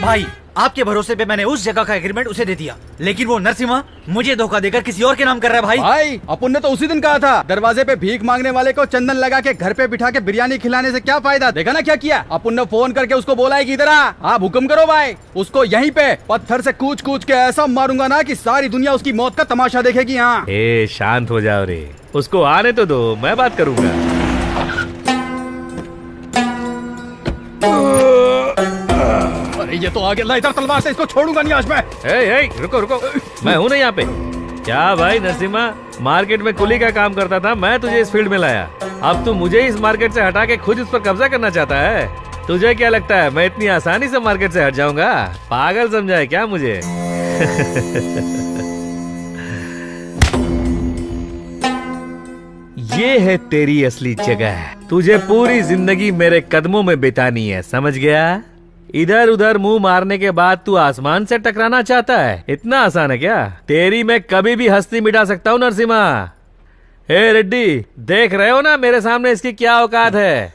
भाई आपके भरोसे पे मैंने उस जगह का एग्रीमेंट उसे दे दिया, लेकिन वो नरसिम्हा मुझे धोखा देकर किसी और के नाम कर रहा है। भाई अपुन ने तो उसी दिन कहा था, दरवाजे पे भीख मांगने वाले को चंदन लगा के घर पे बिठा के बिरयानी खिलाने से क्या फायदा। देखा ना क्या किया। अपुन ने फोन करके उसको बोला है कि इधर आ, आप हुक्म करो भाई। उसको यहीं पे पत्थर से कूच कूच के ऐसा मारूंगा ना कि सारी दुनिया उसकी मौत का तमाशा देखेगी। यहाँ शांत हो जाओ रे, उसको आने तो दो, मैं बात करूंगा। अरे ये तो आगे ला, इधर तलवार से इसको छोड़ूंगा नहीं आज मैं। रुको रुको, मैं हूँ ना यहाँ पे। क्या भाई नरसिम्हा, मार्केट में कुली का काम करता था, मैं तुझे इस फील्ड में लाया, अब तू मुझे इस मार्केट से हटा के खुद इस पर कब्जा करना चाहता है। तुझे क्या लगता है मैं इतनी आसानी से मार्केट से हट जाऊंगा? पागल समझा है क्या मुझे? ये है तेरी असली जगह, तुझे पूरी जिंदगी मेरे कदमों में बितानी है, समझ गया? इधर उधर मुंह मारने के बाद तू आसमान से टकराना चाहता है? इतना आसान है क्या? तेरी मैं कभी भी हस्ती मिटा सकता हूँ नरसिम्हा। हे रेड्डी, देख रहे हो ना मेरे सामने इसकी क्या औकात है?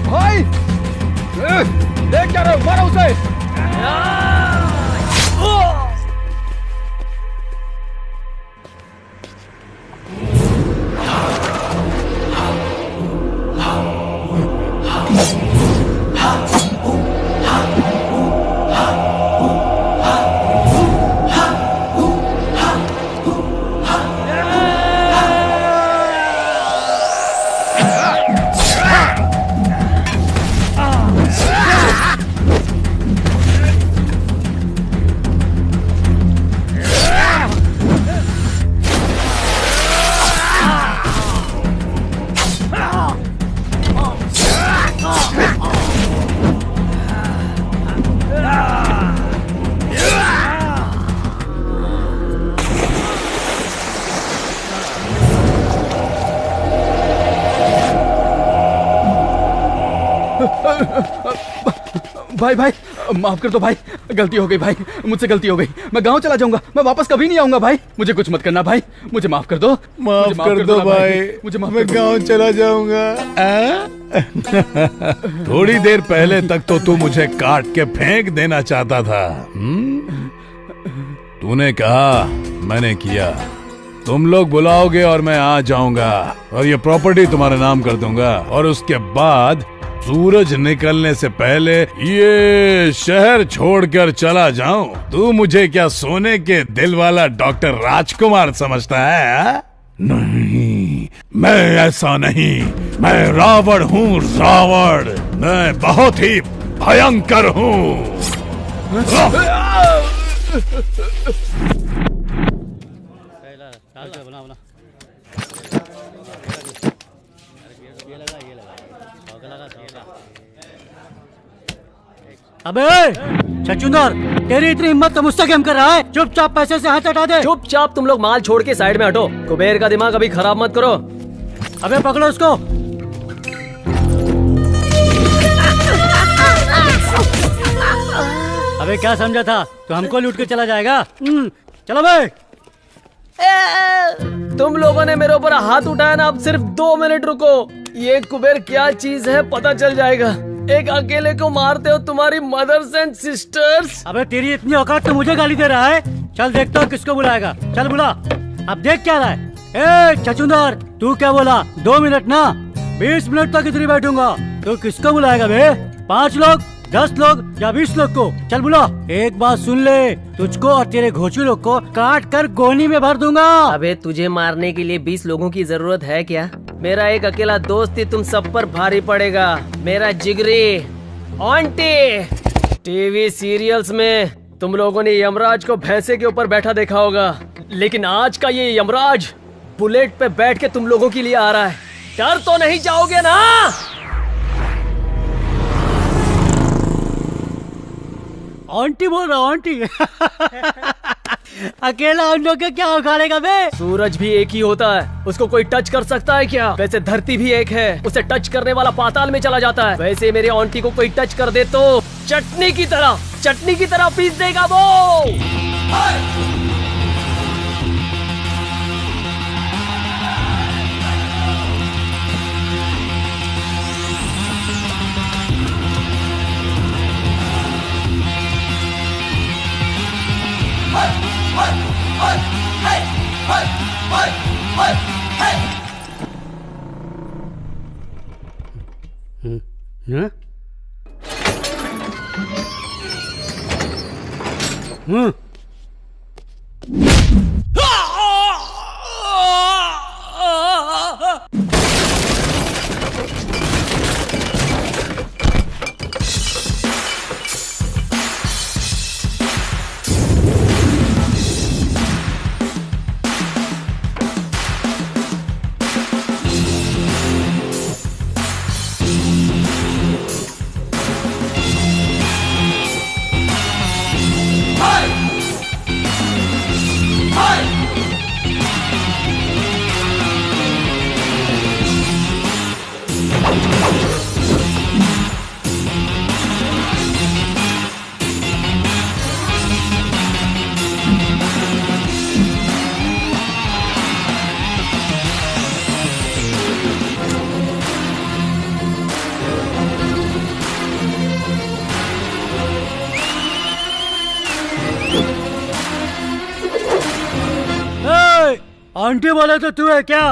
भाई देख क्या रहे हो, मारो उसे। भाई भाई माफ कर दो भाई, गलती हो गई भाई, मुझसे गलती हो गई। मैं गांव चला जाऊंगा, मैं वापस कभी नहीं आऊंगा भाई। मुझे कुछ मत करना भाई, मुझे माफ कर दो। माफ कर दो भाई, मुझे माफ मैं गांव चला जाऊंगा। थोड़ी देर पहले तक तो तू मुझे काट के फेंक देना चाहता था। तूने कहा, मैंने किया। तुम लोग बुलाओगे और मैं आ जाऊंगा और ये प्रॉपर्टी तुम्हारे नाम कर दूंगा, और उसके बाद सूरज निकलने से पहले ये शहर छोड़कर चला जाऊं। तू मुझे क्या सोने के दिल वाला डॉक्टर राजकुमार समझता है? नहीं, मैं ऐसा नहीं। मैं रावण हूँ, रावण। मैं बहुत ही भयंकर हूँ। अबे छछूंदर, तेरी इतनी हिम्मत तो मुझसे क्या कर रहा है? चुपचाप पैसे से हाथ हटा दे। चुपचाप तुम लोग माल छोड़ के साइड में हटो। कुबेर का दिमाग अभी खराब मत करो। अबे पकड़ो उसको। अबे क्या समझा था, तो हमको लूट के चला जाएगा? चलो भाई। तुम लोगों ने मेरे ऊपर हाथ उठाया ना, अब सिर्फ 2 मिनट रुको। ये कुबेर क्या चीज है पता चल जाएगा। एक अकेले को मारते हो तुम्हारी मदर्स एंड सिस्टर्स। अबे तेरी इतनी औकात तो मुझे गाली दे रहा है। चल देखता हूँ किसको बुलाएगा। चल बुला। अब देख क्या रहा है। ए छछूंदर, तू क्या बोला? 2 मिनट ना, 20 मिनट तक इधर ही बैठूंगा। तो किसको बुलाएगा बे? 5 लोग, 10 लोग या 20 लोग को? चल बुला। एक बात सुन ले, तुझको और तेरे घोचू लोग को काट कर गोनी में भर दूंगा। अबे तुझे मारने के लिए 20 लोगों की जरूरत है क्या? मेरा एक अकेला दोस्त ही तुम सब पर भारी पड़ेगा। मेरा जिगरी आंटी। टीवी सीरियल्स में तुम लोगों ने यमराज को भैंसे के ऊपर बैठा देखा होगा, लेकिन आज का ये यमराज बुलेट पे बैठ के तुम लोगों के लिए आ रहा है। डर तो नहीं जाओगे ना? आंटी बोल रहा, आंटी। अकेला उन लोग के क्या उखाड़ेगा बे? सूरज भी एक ही होता है, उसको कोई टच कर सकता है क्या? वैसे धरती भी एक है, उसे टच करने वाला पाताल में चला जाता है। वैसे मेरे आंटी को कोई टच कर दे तो चटनी की तरह पीस देगा वो। हाँ? आंटी बोले तो तू है क्या?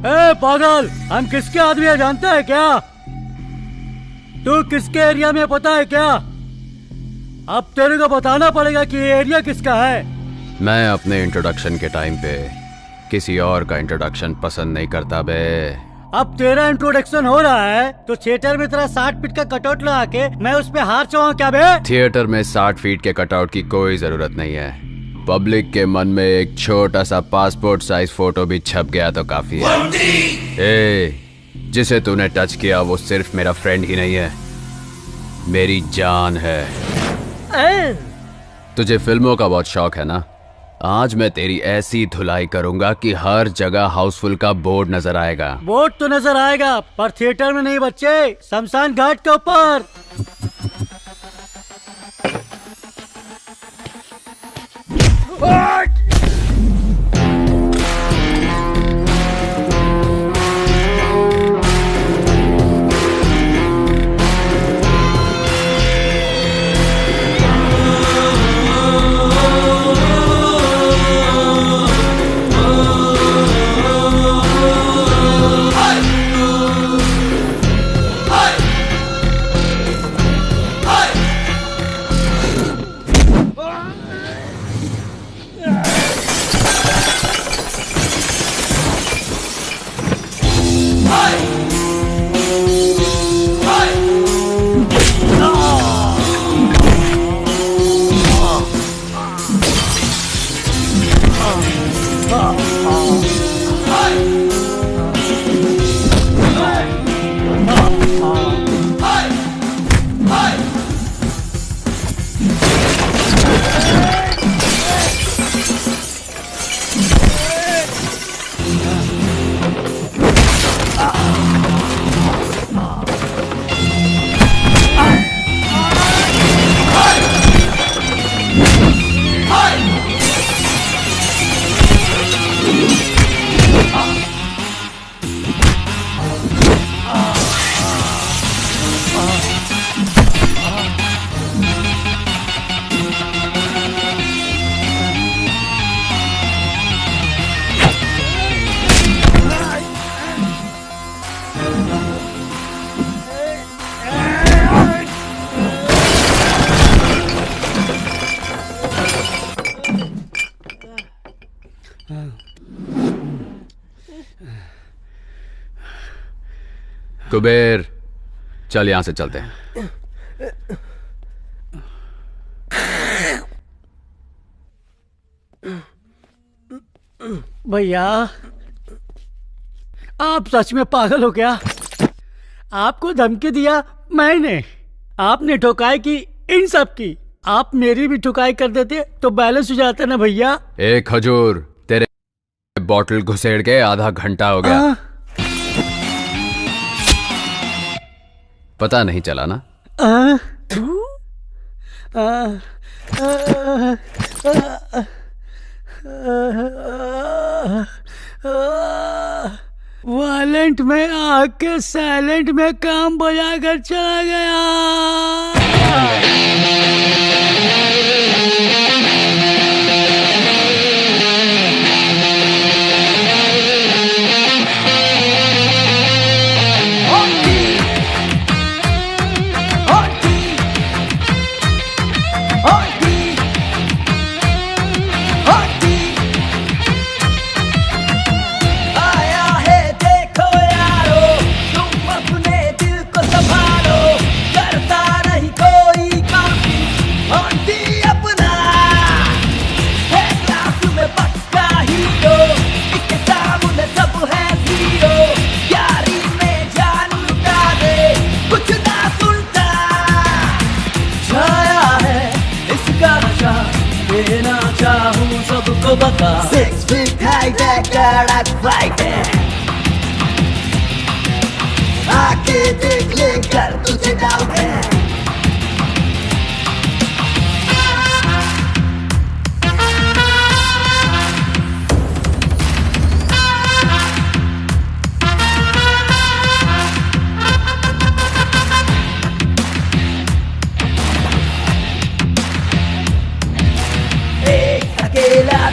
ए पागल, हम किसके आदमी है जानता है क्या? तू किसके एरिया में पता है क्या? अब तेरे को बताना पड़ेगा कि ये एरिया किसका है। मैं अपने इंट्रोडक्शन के टाइम पे किसी और का इंट्रोडक्शन पसंद नहीं करता बे। अब तेरा इंट्रोडक्शन हो रहा है तो थिएटर में तेरा 60 फीट का कटआउट लगा के मैं उस पे हार चढ़ाऊं क्या बे? थिएटर में 60 फीट के कटआउट की कोई जरूरत नहीं है। पब्लिक के मन में एक छोटा सा पासपोर्ट साइज फोटो भी छप गया तो काफी है। ए, जिसे तूने टच किया वो सिर्फ मेरा फ्रेंड ही नहीं है, मेरी जान है। तुझे फिल्मों का बहुत शौक है ना? आज मैं तेरी ऐसी धुलाई करूंगा कि हर जगह हाउसफुल का बोर्ड नजर आएगा। बोर्ड तो नजर आएगा पर थिएटर में नहीं बच्चे, शमशान घाट के ऊपर। कुबेर, चल यहां से चलते हैं। भैया आप सच में पागल हो क्या? आपको धमकी दिया मैंने, आपने ठोकाई की इन सब की, आप मेरी भी ठुकाई कर देते तो बैलेंस हो जाता ना भैया। एक खजूर, तेरे बॉटल घुसेड़ के आधा घंटा हो गया। पता नहीं चला ना? वायलेंट में आके साइलेंट में काम बजा कर चला गया। बता 6 feet high कड़क फाइट है, आके देख ले कर तुझे डाउट है।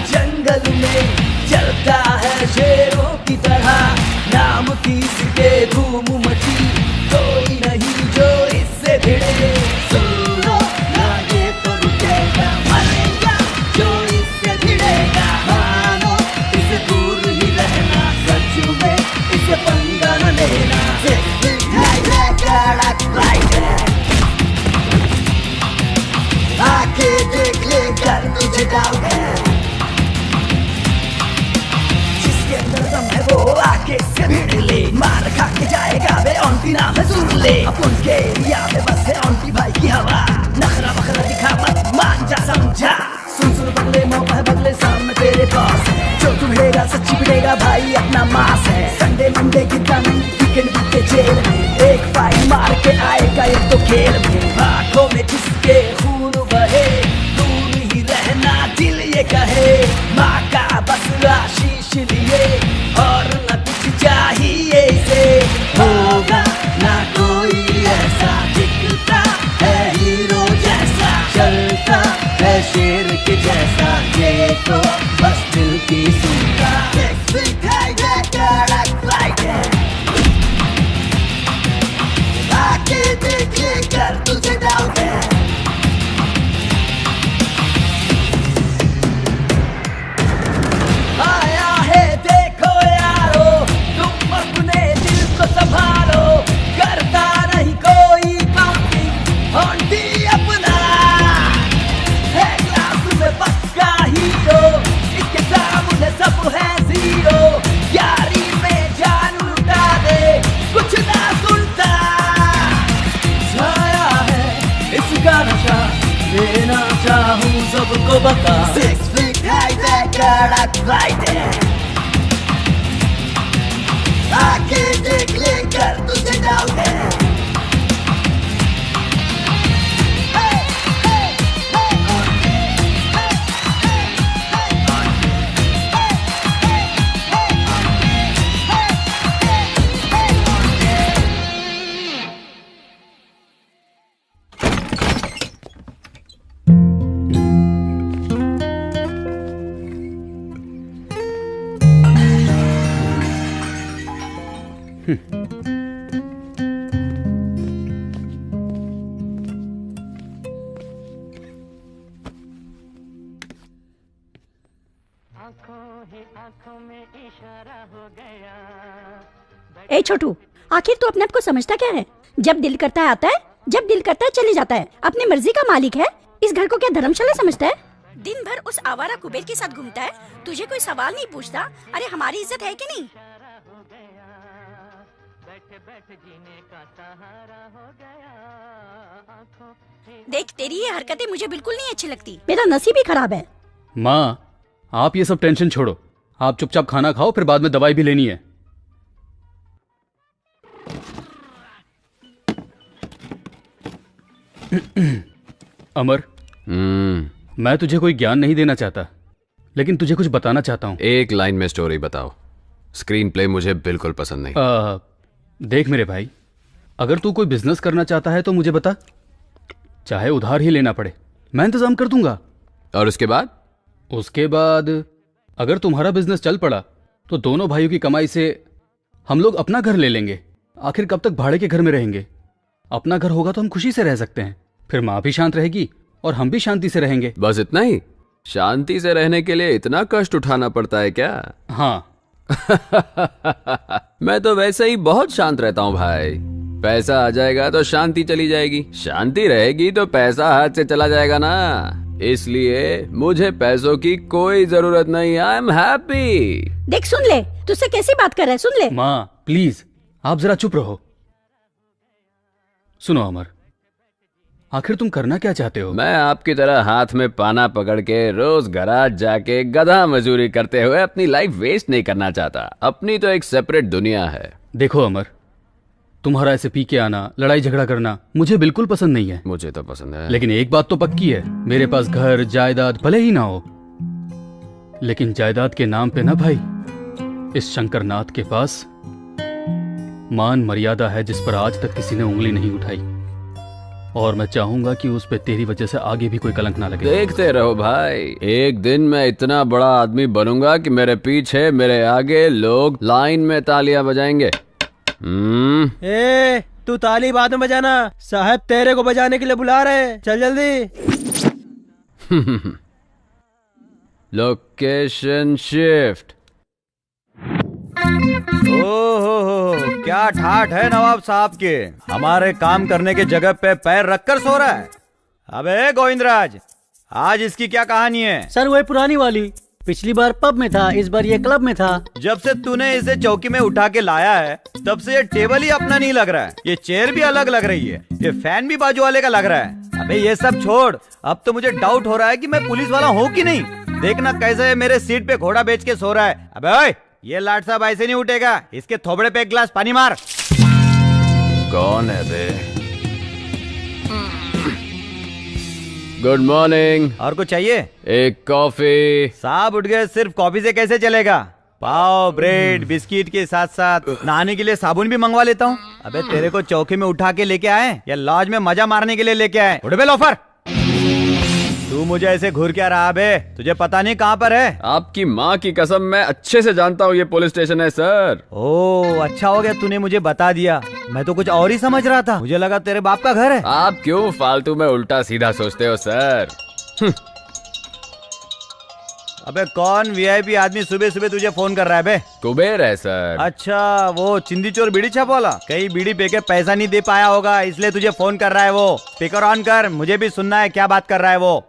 जंगल में चलता है शेरों की तरह, नाम किसके धूम मची, कोई नहीं जो इससे भिड़े। सुनो लागे तो रुकेगा, मरेगा जो इससे भिड़ेगा। मानो इसे दूर ही रहना, सच में इसे पंगा न लेना। कड़क फाइट है, आके देख ले कर तुझे डाउट है। वो आके से भिड़ ले, मार खा के जाएगा वे ऑन्टी नाम है सुन ले। अपन के एरिया में बस है ऑन्टी भाई की हवा, नखरा बखरा दिखा मत मान जा समझा। सुन सुन बगले मौका है बगले सामने तेरे पास है, जो तू भिड़ेगा सच्ची भिड़ेगा भाई अपना मास है। संडे मंडे गिरता नहीं वीकेंड बीते जेल में, एक फाइट मार के आएगा एक तो खेल में। आंखों में जिसके खून बहे, दूर ही रहना दिल ये कहे। माँ का बस आशीष लिए और न कुछ चाहिए इसे, होगा ना कोई ऐसा, दिखता है हीरो जैसा, चलता है शेर के जैसा, ये तो बस दिल की सुनता। कड़क फाइट है, आके देख ले कर तुझे डाउट है। संभालो करता नहीं कोई काउंटिंग, ऑन्टी अपना है क्लास में पक्का हीरो, इसके सामने सब है जीरो। यारी में जान लुटा दे कुछ ना सुनता, छाया है इसका नशा, लेना चाहूँ सबको बता। 6 feet high कड़क फाइट है, आके देख ले कर तुझे डाउट है। ए छोटू, आखिर तू अपने आप को समझता क्या है? जब दिल करता है आता है, जब दिल करता है चले जाता है, अपनी मर्जी का मालिक है। इस घर को क्या धर्मशाला समझता है? दिन भर उस आवारा कुबेर के साथ घूमता है, तुझे कोई सवाल नहीं पूछता। अरे हमारी इज्जत है कि नहीं? देख, तेरी ये हरकतें मुझे बिल्कुल नहीं अच्छी लगती। मेरा नसीब ही खराब है। माँ, आप ये सब टेंशन छोड़ो, आप चुपचाप खाना खाओ, फिर बाद में दवाई भी लेनी है। अमर, मैं तुझे कोई ज्ञान नहीं देना चाहता, लेकिन तुझे कुछ बताना चाहता हूँ। एक लाइन में स्टोरी बताओ। स्क्रीन प्ले मुझे बिल्कुल पसंद नहीं। देख मेरे भाई, अगर तू कोई बिजनेस करना चाहता है तो मुझे बता, चाहे उधार ही लेना पड़े, मैं इंतजाम कर दूंगा। और उसके बाद? उसके बाद अगर तुम्हारा बिजनेस चल पड़ा तो दोनों भाइयों की कमाई से हम लोग अपना घर ले लेंगे। आखिर कब तक भाड़े के घर में रहेंगे? अपना घर होगा तो हम खुशी से रह सकते हैं, फिर माँ भी शांत रहेगी और हम भी शांति से रहेंगे। बस इतना ही? शांति से रहने के लिए इतना कष्ट उठाना पड़ता है क्या? हाँ। मैं तो वैसे ही बहुत शांत रहता हूँ भाई। पैसा आ जाएगा तो शांति चली जाएगी, शांति रहेगी तो पैसा हाथ से चला जाएगा ना। इसलिए मुझे पैसों की कोई जरूरत नहीं। I am happy. देख, सुन ले, तुझसे कैसी बात कर रहा है, सुन ले। माँ प्लीज, आप जरा चुप रहो। सुनो अमर, आखिर तुम करना क्या चाहते हो? मैं आपकी तरह हाथ में पाना पकड़ के रोज गराज जाके गधा मजदूरी करते हुए अपनी लाइफ वेस्ट नहीं करना चाहता। अपनी तो एक सेपरेट दुनिया है। देखो अमर, तुम्हारा ऐसे पी के आना, लड़ाई झगड़ा करना मुझे बिल्कुल पसंद नहीं है। मुझे तो पसंद है, लेकिन एक बात तो पक्की है, मेरे पास घर जायदाद भले ही ना हो, लेकिन जायदाद के नाम पे ना भाई, इस शंकरनाथ के पास मान मर्यादा है जिस पर आज तक किसी ने उंगली नहीं उठाई, और मैं चाहूंगा कि उस पे तेरी वजह से आगे भी कोई कलंक ना लगे। देखते रहो भाई, एक दिन मैं इतना बड़ा आदमी बनूंगा कि मेरे पीछे मेरे आगे लोग लाइन में तालियां बजाएंगे। ए, तू ताली बाद में बजाना, साहब तेरे को बजाने के लिए बुला रहे हैं, चल जल्दी। Location shift. ओहो, क्या ठाठ है नवाब साहब के, हमारे काम करने के जगह पे पैर रखकर सो रहा है। अबे गोविंदराज, आज इसकी क्या कहानी है? सर वही पुरानी वाली, पिछली बार पब में था, इस बार ये क्लब में था। जब से तूने इसे चौकी में उठा के लाया है तब से ये टेबल ही अपना नहीं लग रहा है, ये चेयर भी अलग लग रही है, ये फैन भी बाजू वाले का लग रहा है। अबे ये सब छोड़, अब तो मुझे डाउट हो रहा है कि मैं पुलिस वाला हूँ कि नहीं। देखना कैसे मेरे सीट पे घोड़ा बेच के सो रहा है। अबे ओए, ये लाट साहब ऐसे नहीं उठेगा, इसके थोबड़े पे एक गिलास पानी मार। कौन है बे? Good morning. और कुछ चाहिए? एक कॉफी। साहब उठ गए, सिर्फ कॉफी से कैसे चलेगा? पाव, ब्रेड, बिस्किट के साथ साथ नहाने के लिए साबुन भी मंगवा लेता हूँ। अबे तेरे को चौकी में उठा के लेके आए या लॉज में मजा मारने के लिए लेके आए? उठ बे लोफर, तू मुझे ऐसे घूर क्या रहा बे? तुझे पता नहीं कहाँ पर है? आपकी माँ की कसम, मैं अच्छे से जानता हूँ ये पुलिस स्टेशन है सर। ओह अच्छा हो गया तूने मुझे बता दिया, मैं तो कुछ और ही समझ रहा था, मुझे लगा तेरे बाप का घर है। आप क्यों फालतू में उल्टा सीधा सोचते हो सर? अबे कौन वीआईपी आदमी सुबह सुबह तुझे फोन कर रहा है बे? कुबेर है सर। अच्छा, वो चिंदी चोर बीड़ी छाप वाला, कहीं बीड़ी पे के पैसा नहीं दे पाया होगा इसलिए तुझे फोन कर रहा है वो। स्पीकर ऑन कर, मुझे भी सुनना है क्या बात कर रहा है वो।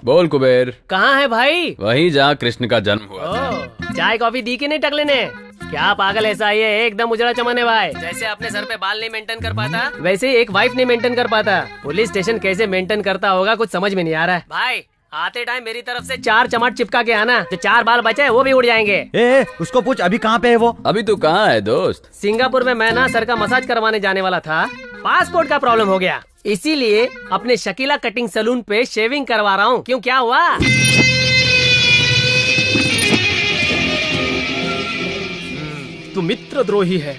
बोल कुबेर। कहाँ है भाई? वहीं जहाँ कृष्ण का जन्म हुआ था। चाय कॉफी दी कि नहीं टकले ने? क्या पागल ऐसा ही है, एकदम उजड़ा चमने भाई। जैसे अपने सर पे बाल नहीं मेंटेन कर पाता, वैसे ही एक वाइफ नहीं मेंटेन कर पाता। पुलिस स्टेशन कैसे मेंटेन करता होगा कुछ समझ में नहीं आ रहा है। भाई आते टाइम मेरी तरफ से 4 चमाट चिपका के आना, जो 4 बाल बचे वो भी उड़ जाएंगे। ए, उसको पूछ अभी कहाँ पे है वो? अभी तू कहाँ है दोस्त? सिंगापुर में मैं ना सर का मसाज करवाने जाने वाला था, पासपोर्ट का प्रॉब्लम हो गया, इसीलिए अपने शकीला कटिंग सैलून पे शेविंग करवा रहा हूँ। क्यों, क्या हुआ? तू मित्रद्रोही है।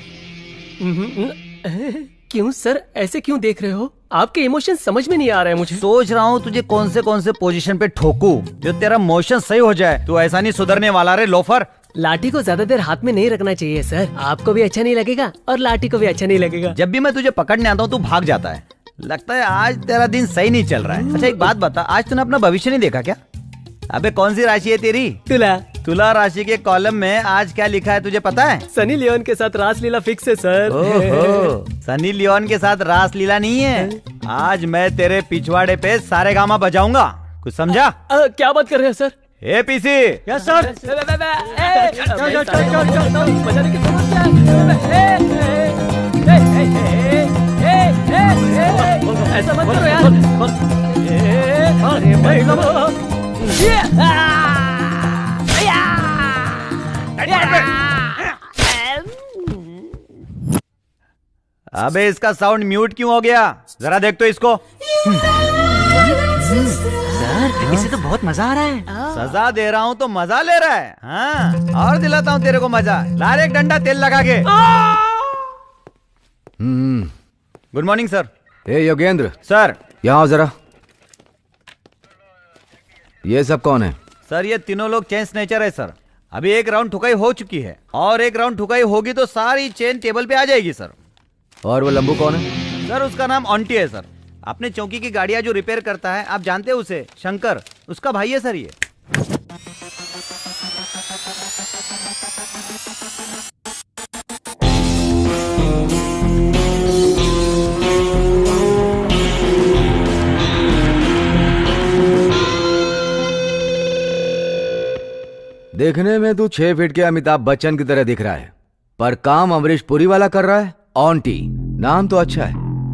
क्यों सर, ऐसे क्यों देख रहे हो? आपके इमोशन समझ में नहीं आ रहे हैं मुझे। सोच रहा हूँ तुझे कौन से पोजीशन पे ठोकूं जो तेरा मोशन सही हो जाए। तू ऐसा नहीं सुधरने वाला रे लोफर। लाठी को ज्यादा देर हाथ में नहीं रखना चाहिए सर, आपको भी अच्छा नहीं लगेगा और लाठी को भी अच्छा नहीं लगेगा। जब भी मैं तुझे पकड़ने आता हूँ तू भाग जाता है, लगता है आज तेरा दिन सही नहीं चल रहा है। अच्छा एक बात बता, आज तूने अपना भविष्य नहीं देखा क्या? अबे कौन सी राशि है तेरी? तुला। तुला राशि के कॉलम में आज क्या लिखा है तुझे पता है? सनी लियोन के साथ रासलीला फिक्स है सर। ओहो, सनी लियोन के साथ रासलीला नहीं है, आज मैं तेरे पिछवाड़े पे सारेगामा बजाऊंगा, कुछ समझा? क्या बात कर रहे हैं सर? ए पीसी। Yes sir. चल ऐसा मत करो यार। अरे भाई अबे इसका साउंड म्यूट क्यों हो गया? जरा देख तो इसको। सर इसे तो बहुत मजा आ रहा है। सजा दे रहा हूँ तो मजा ले रहा है। हाँ और दिलाता हूँ तेरे को मजा। ला रे एक डंडा तेल लगा के। Good morning sir. ए योगेंद्र सर यहाँ आओ जरा। ये सब कौन है? सर ये तीनों लोग चेन स्नेचर है सर। अभी एक राउंड ठुकाई हो चुकी है और एक राउंड ठुकाई होगी तो सारी चेन टेबल पे आ जाएगी सर। और वो लंबू कौन है? सर उसका नाम ऑन्टी है सर। अपने चौकी की गाड़ियां जो रिपेयर करता है, आप जानते हैं उसे, शंकर, उसका भाई है सर ये। देखने में तू 6 फीट के अमिताभ बच्चन की तरह दिख रहा है, पर काम अमरीश पुरी वाला कर रहा है। ऑन्टी नाम तो अच्छा है,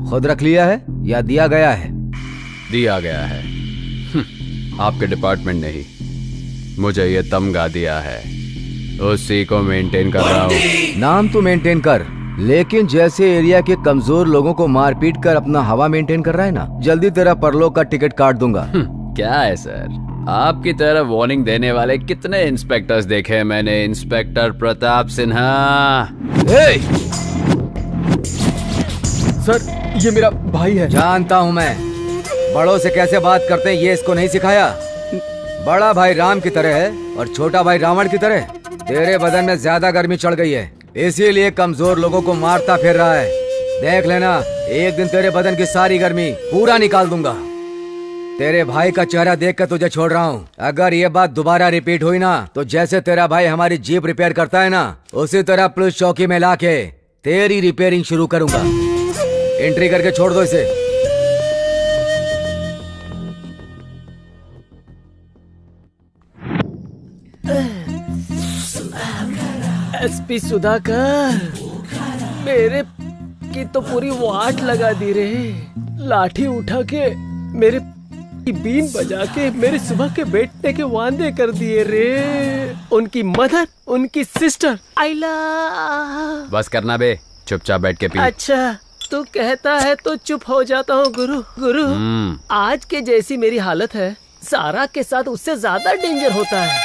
खुद रख लिया है या दिया गया है? दिया गया है। आपके डिपार्टमेंट ने ही मुझे ये तमगा दिया है, उसी को मेंटेन कर रहा हूँ। नाम तो मेंटेन कर, लेकिन जैसे एरिया के कमजोर लोगों को मार पीट कर अपना हवा मेंटेन कर रहा है ना, जल्दी तेरा परलोक का टिकट काट दूंगा। क्या है सर, आपकी तरह वार्निंग देने वाले कितने इंस्पेक्टर्स देखे हैं मैंने। इंस्पेक्टर प्रताप सिन्हा। सर ये मेरा भाई है। जानता हूँ मैं, बड़ों से कैसे बात करते हैं ये इसको नहीं सिखाया। बड़ा भाई राम की तरह है और छोटा भाई रावण की तरह। तेरे बदन में ज्यादा गर्मी चढ़ गई है, इसीलिए कमजोर लोगों को मारता फिर रहा है। देख लेना, एक दिन तेरे बदन की सारी गर्मी पूरा निकाल दूंगा। तेरे भाई का चेहरा देखकर तुझे छोड़ रहा हूँ। अगर ये बात दोबारा रिपीट हुई ना, तो जैसे तेरा भाई हमारी जीप रिपेयर करता है ना, उसी तरह पुलिस चौकी में लाके तेरी रिपेयरिंग शुरू करूंगा। एंट्री करके छोड़ दो इसे। एसपी सुधाकर, मेरे की तो पूरी वाट लगा दी रे। लाठी उठा के मेरे बीन बजा के मेरे सुबह के बैठने के वादे कर दिए रे। उनकी मदर, उनकी सिस्टर, आइला। बस करना बे, चुपचाप बैठ के पी। अच्छा तू कहता है तो चुप हो जाता हूँ गुरु। गुरु आज के जैसी मेरी हालत है, सारा के साथ उससे ज्यादा डेंजर होता है।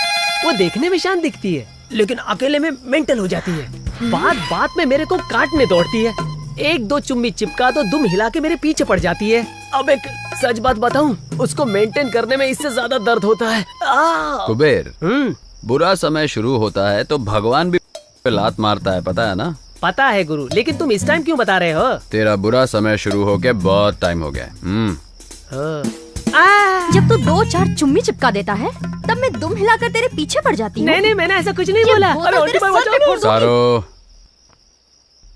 वो देखने में शांत दिखती है, लेकिन अकेले में मेंटल हो जाती है। बात बात में मेरे को काटने दौड़ती है। एक दो चुम्मी चिपका तो दुम हिला के मेरे पीछे पड़ जाती है। अब एक सच बात बताऊं, उसको मेंटेन करने में इससे ज्यादा दर्द होता है। कुबेर, बुरा समय शुरू होता है तो भगवान भी लात मारता है, पता है ना? पता है गुरु, लेकिन तुम इस टाइम क्यों बता रहे हो? तेरा बुरा समय शुरू होके बहुत टाइम हो गया। जब तू 2-4 चुम्मी चिपका देता है, तब मैं दुम हिलाकर तेरे पीछे पड़ जाती हूँ। नहीं मैंने ऐसा कुछ नहीं बोला। सारो,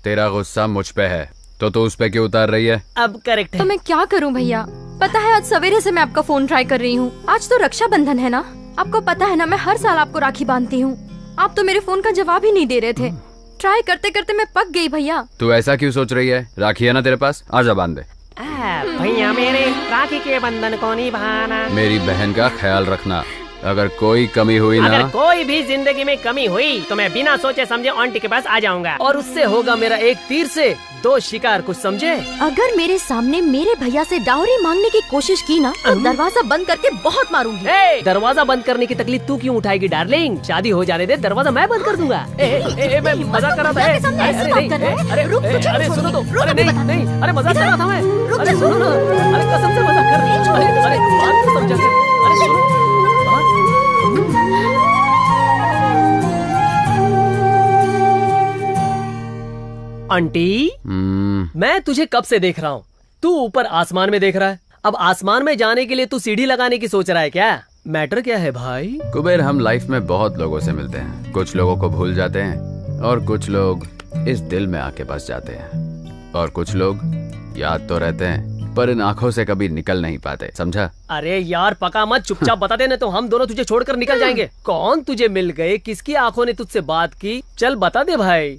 तेरा गुस्सा मुझ पे है तो तू उस पे क्यों उतार रही है? अब करेक्ट है। तो मैं क्या करूं भैया? पता है आज सवेरे से मैं आपका फोन ट्राई कर रही हूँ। आज तो रक्षाबंधन है ना, आपको पता है ना मैं हर साल आपको राखी बांधती हूँ। आप तो मेरे फोन का जवाब ही नहीं दे रहे थे। ट्राई करते करते मैं पक गई भैया। तू ऐसा क्यों सोच रही है? राखी है ना तेरे पास, आजा बांध दे। भैया मेरे राखी के बंधन को निभाना। मेरी बहन का ख्याल रखना, अगर कोई कमी हुई ना, अगर कोई भी जिंदगी में कमी हुई तो मैं बिना सोचे समझे आंटी के पास आ जाऊंगा और उससे होगा मेरा एक तीर से 2 शिकार, कुछ समझे? अगर मेरे सामने मेरे भैया से डाउरी मांगने की कोशिश की ना, तो दरवाजा बंद करके बहुत मारूंगी। दरवाजा बंद करने की तकलीफ तू क्यों उठाएगी डार्लिंग? शादी हो जाने दे, दरवाजा मैं बंद कर दूंगा। मैं मजाक कर रहा था। अरे सुनो तो, अरे नहीं, अरे मजाक कर रहा था मैं। अरे सुनो ना, अरे कसम से मजाक कर रही। अरे बात तो समझा कर। अरे सुनो आंटी, मैं तुझे कब से देख रहा हूँ। तू ऊपर आसमान में देख रहा है। अब आसमान में जाने के लिए तू सीढ़ी लगाने की सोच रहा है क्या? मैटर क्या है भाई? कुबेर, हम लाइफ में बहुत लोगों से मिलते हैं। कुछ लोगों को भूल जाते हैं और कुछ लोग इस दिल में आके बस जाते हैं, और कुछ लोग याद तो रहते हैं पर इन आंखों से कभी निकल नहीं पाते, समझा? अरे यार पका मत, चुपचाप बता देना तो हम दोनों तुझे छोड़कर निकल जाएंगे। कौन तुझे मिल गए, किसकी आंखों ने तुझसे बात की? चल बता दे भाई।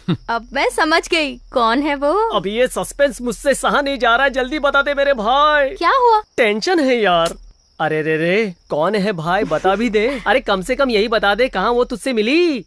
अब मैं समझ गई कौन है वो। अब ये सस्पेंस मुझसे सहा नहीं जा रहा, जल्दी बता दे मेरे भाई। क्या हुआ? टेंशन है यार। अरे रे रे, कौन है भाई, बता भी दे। अरे कम से कम यही बता दे, कहाँ वो तुझसे मिली।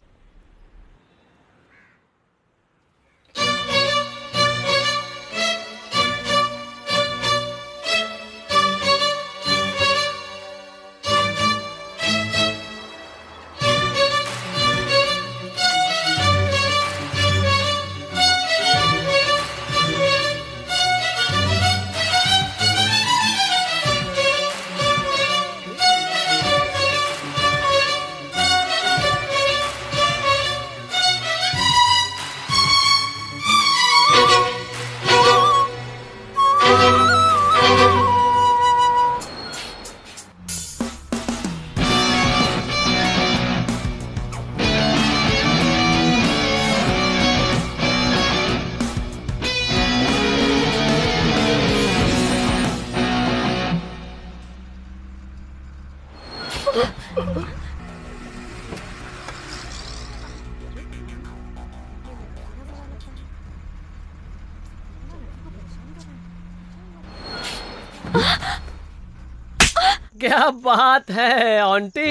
क्या बात है आंटी।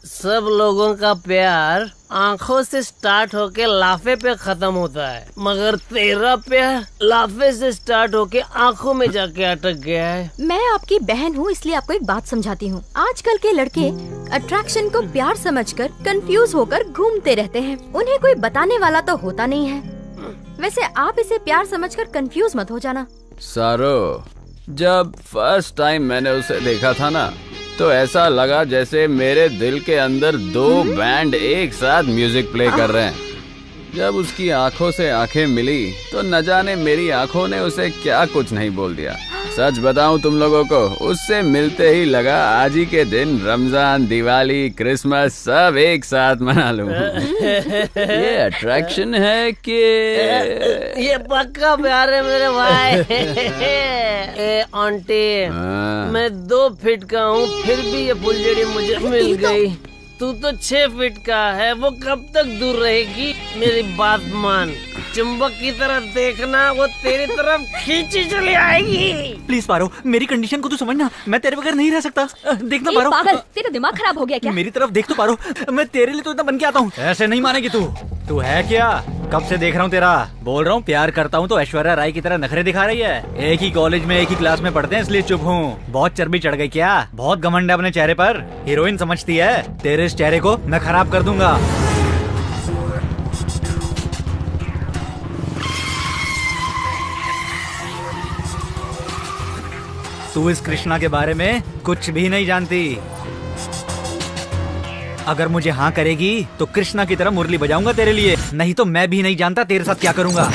सब लोगों का प्यार आंखों से स्टार्ट होके लाफे पे खत्म होता है, मगर तेरा प्यार लाफे से स्टार्ट होके आंखों में जाके अटक गया है। मैं आपकी बहन हूँ, इसलिए आपको एक बात समझाती हूँ। आजकल के लड़के अट्रैक्शन को प्यार समझकर कंफ्यूज होकर घूमते रहते हैं। उन्हें कोई बताने वाला तो होता नहीं है। वैसे आप इसे प्यार समझकर कंफ्यूज मत हो जाना। सारो, जब फर्स्ट टाइम मैंने उसे देखा था ना, तो ऐसा लगा जैसे मेरे दिल के अंदर दो बैंड एक साथ म्यूजिक प्ले कर रहे हैं। जब उसकी आंखों से आंखें मिली तो न जाने मेरी आंखों ने उसे क्या कुछ नहीं बोल दिया। सच बताऊं तुम लोगों को, उससे मिलते ही लगा आज ही के दिन रमजान, दिवाली, क्रिसमस सब एक साथ मना लूं। ये अट्रैक्शन है कि ये पक्का प्यार है मेरे भाई। ए आंटी, मैं 2 फीट का हूँ, फिर भी ये फुलझड़ी मुझे मिल गई। तू तो 6 फीट का है, वो कब तक दूर रहेगी? मेरी बात मान, चुंबक की तरफ देखना, वो तेरी तरफ खींची चली आएगी। प्लीज पारो, मेरी कंडीशन को तू समझना, मैं तेरे बगैर नहीं रह सकता। देखना पारो। पागल, तेरा दिमाग खराब हो गया क्या? मेरी तरफ देख तो पारो, मैं तेरे लिए तो इतना बन के आता हूँ। ऐसे नहीं मानेगी तू है क्या? कब से देख रहा हूँ तेरा। बोल रहा हूँ प्यार करता हूँ तो ऐश्वर्या राय की तरह नखरे दिखा रही है। एक ही कॉलेज में एक ही क्लास में पढ़ते हैं इसलिए चुप हूँ। बहुत चर्बी चढ़ गई क्या? बहुत घमंड है अपने चेहरे पर, हीरोइन समझती है। तेरे इस चेहरे को मैं खराब कर दूंगा। तू इस कृष्णा के बारे में कुछ भी नहीं जानती। अगर मुझे हाँ करेगी तो कृष्णा की तरह मुरली बजाऊंगा तेरे लिए, नहीं तो मैं भी नहीं जानता तेरे साथ क्या करूंगा।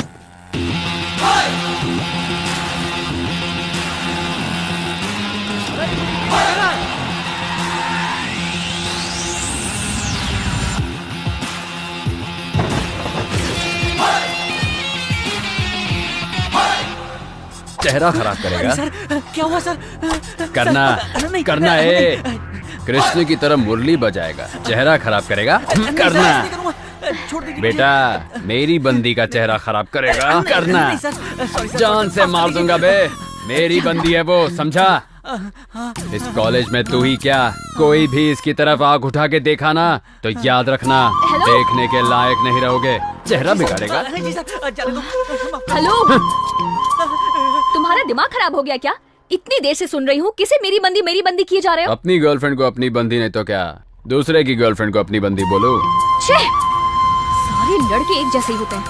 चेहरा खराब करेगा। सर क्या हुआ सर? करना है। कृष्ण की तरह मुरली बजाएगा, चेहरा खराब करेगा। करना बेटा, मेरी बंदी का चेहरा खराब करेगा। करना, जान से मार दूंगा बे। मेरी बंदी है वो, समझा? इस कॉलेज में तू ही क्या, कोई भी इसकी तरफ आंख उठा के देखा ना तो याद रखना, देखने के लायक नहीं रहोगे। चेहरा बिगाड़ेगा। हेलो, तुम्हारा दिमाग खराब हो गया क्या? इतनी देर से सुन रही हूँ, किसे मेरी बंदी किए जा रहे हो? अपनी गर्लफ्रेंड को अपनी बंदी नहीं तो क्या, दूसरे की गर्लफ्रेंड को अपनी बंदी बोलो। सारे लड़के एक जैसे ही होते हैं।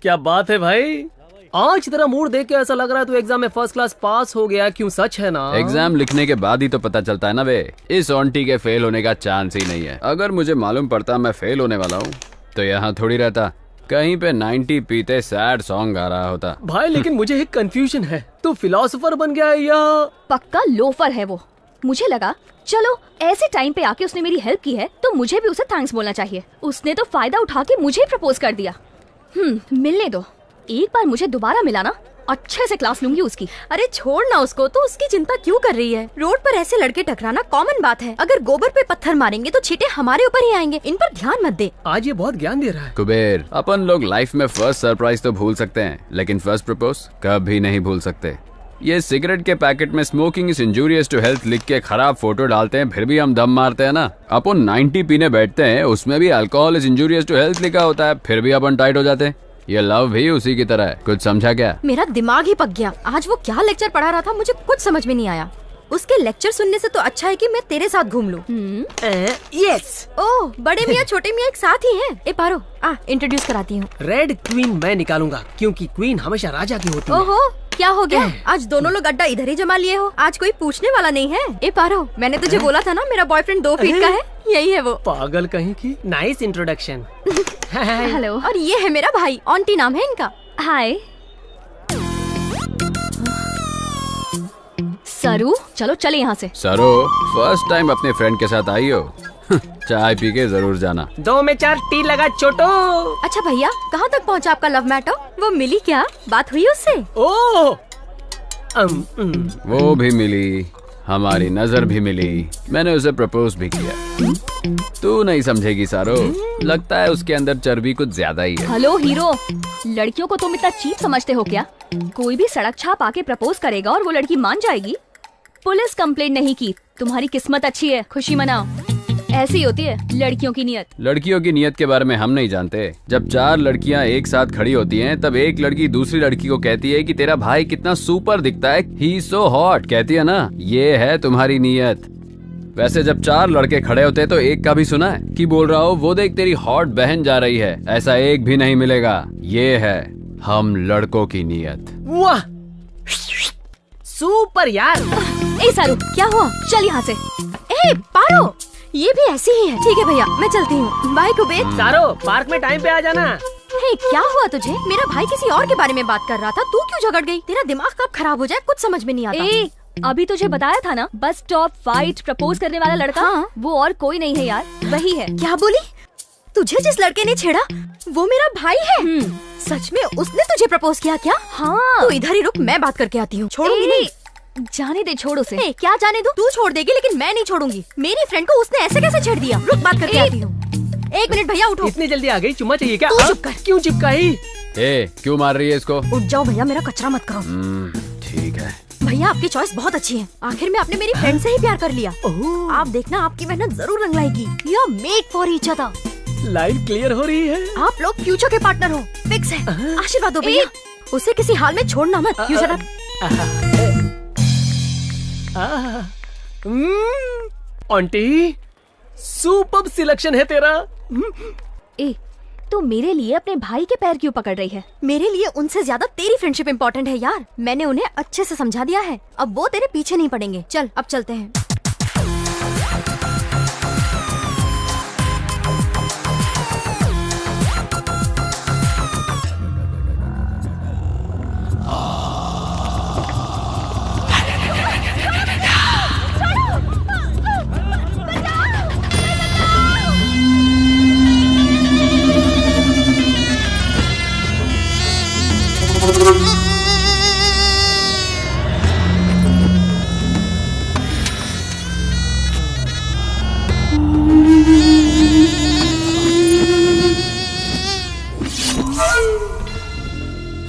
क्या बात है भाई, आज तेरा मूड देख के ऐसा लग रहा है तू एग्जाम में फर्स्ट क्लास पास हो गया। क्यों, सच है ना? एग्जाम लिखने के बाद ही तो पता चलता है ना बे। इस ऑन्टी के फेल होने का चांस ही नहीं है। अगर मुझे मालूम पड़ता मैं फेल होने वाला हूँ तो यहाँ थोड़ी रहता, कहीं पे 90 पीते सैड सॉन्ग गा रहा होता। भाई लेकिन मुझे एक कंफ्यूजन है, तू फिलोसोफर बन गया है या? पक्का लोफर है वो। मुझे लगा चलो ऐसे टाइम पे आके उसने मेरी हेल्प की है तो मुझे भी उसे थैंक्स बोलना चाहिए। उसने तो फायदा उठा के मुझे प्रपोज कर दिया। मिलने दो, एक बार मुझे दोबारा मिला ना अच्छे से क्लास लूंगी उसकी। अरे छोड़ ना उसको, तो उसकी चिंता क्यों कर रही है? रोड पर ऐसे लड़के टकराना कॉमन बात है। अगर गोबर पे पत्थर मारेंगे तो छींटे हमारे ऊपर ही आएंगे। इन पर ध्यान मत दे। आज ये बहुत ज्ञान दे रहा है। कुबेर, अपन लोग लाइफ में फर्स्ट सरप्राइज तो भूल सकते हैं, लेकिन फर्स्ट प्रपोज कभी नहीं भूल सकते। ये सिगरेट के पैकेट में smoking is injurious to health लिख के खराब फोटो डालते हैं, फिर भी हम दम मारते हैं ना। अपन 90 पीने बैठते हैं, उसमें भी alcohol is injurious to health लिखा होता है, फिर भी अपन टाइट हो जाते हैं। ये लव भी उसी की तरह है। कुछ समझा क्या? मेरा दिमाग ही पक गया। आज वो क्या लेक्चर पढ़ा रहा था, मुझे कुछ समझ में नहीं आया। उसके लेक्चर सुनने से तो अच्छा है कि मैं तेरे साथ घूम लूं। यस। ओह, बड़े मियाँ छोटे मियाँ एक साथ ही हैं। ए पारो, इंट्रोड्यूस कराती हूँ। रेड क्वीन मैं निकालूंगा, क्योंकि क्वीन हमेशा राजा की होती है। ओहो, क्या हो गया? आज दोनों लोग अड्डा इधर ही जमा लिए हो। आज कोई पूछने वाला नहीं है। ए पारो, मैंने तुझे बोला था ना मेरा बॉयफ्रेंड 2 फीट का है। यही है वो। पागल कहीं की। Nice introduction. हेलो। और ये है मेरा भाई, ऑन्टी नाम है इनका। हाय सरू, चलो चले यहाँ से। सरो, फर्स्ट टाइम अपने फ्रेंड के साथ आई हो? चाय पी के जरूर जाना। 2 में 4 टी लगा छोटो। अच्छा भैया, कहाँ तक पहुँचा आपका लव मैटर? वो मिली क्या? बात हुई उससे? ओह, वो भी मिली, हमारी नजर भी मिली, मैंने उसे प्रपोज भी किया। तू नहीं समझेगी सारो, लगता है उसके अंदर चर्बी कुछ ज्यादा ही है। हेलो हीरो, लड़कियों को तुम इतना चीप समझते हो क्या? कोई भी सड़क छाप आके प्रपोज करेगा और वो लड़की मान जाएगी? पुलिस कंप्लेंट नहीं की, तुम्हारी किस्मत अच्छी है, खुशी मनाओ। ऐसी होती है लड़कियों की नियत। लड़कियों की नियत के बारे में हम नहीं जानते। जब 4 लड़कियां एक साथ खड़ी होती हैं, तब एक लड़की दूसरी लड़की को कहती है कि तेरा भाई कितना सुपर दिखता है, ही सो हॉट, कहती है ना, ये है तुम्हारी नियत। वैसे जब 4 लड़के खड़े होते तो एक का भी सुना है कि बोल रहा हो वो देख तेरी हॉट बहन जा रही है? ऐसा एक भी नहीं मिलेगा। ये है हम लड़कों की नियत। वाह, सुपर यार। ए सारू, क्या हुआ? चल यहाँ से। ए पारो, ये भी ऐसी ही है। ठीक है भैया, मैं चलती हूँ। बाय कुबेर। सारो, पार्क में टाइम पे आ जाना। हे, क्या हुआ तुझे? मेरा भाई किसी और के बारे में बात कर रहा था, तू क्यों झगड़ गई? तेरा दिमाग कब खराब हो जाए कुछ समझ में नहीं आता। ए, अभी तुझे बताया था ना, बस स्टॉप फाइट प्रपोज करने वाला लड़का। हाँ? वो और कोई नहीं है यार, वही है। क्या बोली? तुझे जिस लड़के ने छेड़ा वो मेरा भाई है? सच में उसने तुझे प्रपोज किया क्या? हाँ। तू इधर ही रुक, मैं बात करके आती हूँ। छोड़ूंगी नहीं। जाने दे, छोड़ उसे। क्या जाने दूं? तू छोड़ देगी, लेकिन मैं नहीं छोड़ूंगी। मेरी फ्रेंड को उसने ऐसे कैसे छेड़ दिया? रुक, बात करके आती हूँ। 1 मिनट भैया, उठो। इतनी जल्दी आ गई? चुम्मा चाहिए क्या? तू चुप कर। क्यों चिपकाई? क्यों मार रही है इसको? उठ जाओ भैया, मेरा कचरा मत करो। ठीक है भैया, आपकी चॉइस बहुत अच्छी है। आखिर में आपने मेरी फ्रेंड से ही प्यार कर लिया। आप देखना, आपकी मेहनत जरूर रंग लाएगी। You are made for each other. Line clear हो रही है। आप लोग फ्यूचर के पार्टनर हो, फिक्स है। आशीर्वाद दो भैया। उसे किसी हाल में छोड़ना मत। You shut up. Aunty, super selection है तेरा। ए, तो मेरे लिए अपने भाई के पैर क्यों पकड़ रही है? मेरे लिए उनसे ज्यादा तेरी फ्रेंडशिप इम्पोर्टेंट है यार। मैंने उन्हें अच्छे से समझा दिया है, अब वो तेरे पीछे नहीं पड़ेंगे। चल, अब चलते हैं।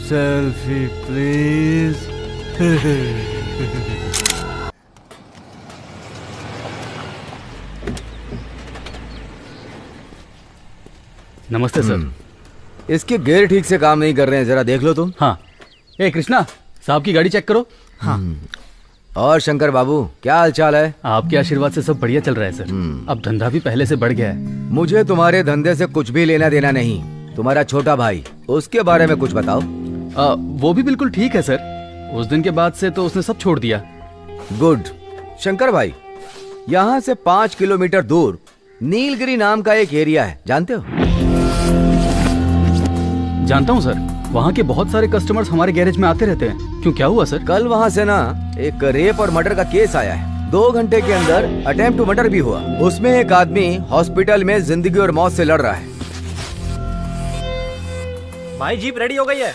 Selfie please. नमस्ते सर। इसके गियर ठीक से काम नहीं कर रहे हैं, जरा देख लो तुम। हाँ। ए कृष्णा, साहब की गाड़ी चेक करो। हाँ। और शंकर बाबू, क्या हाल चाल है? आपके आशीर्वाद से सब बढ़िया चल रहा है सर। अब धंधा भी पहले से बढ़ गया है। मुझे तुम्हारे धंधे से कुछ भी लेना देना नहीं। तुम्हारा छोटा भाई, उसके बारे में कुछ बताओ। वो भी बिल्कुल ठीक है सर। उस दिन के बाद से तो उसने सब छोड़ दिया। गुड। शंकर भाई, यहाँ से 5 किलोमीटर दूर नीलगिरी नाम का एक एरिया है, जानते हो? जानता हूँ सर। वहाँ के बहुत सारे कस्टमर्स हमारे गैरेज में आते रहते हैं। क्यों, क्या हुआ सर? कल वहाँ से ना एक रेप और मर्डर का केस आया है। 2 घंटे के अंदर अटेम्प्ट टू मर्डर भी हुआ। उसमें एक आदमी हॉस्पिटल में जिंदगी और मौत से लड़ रहा है। भाई जीप रेडी हो गई है।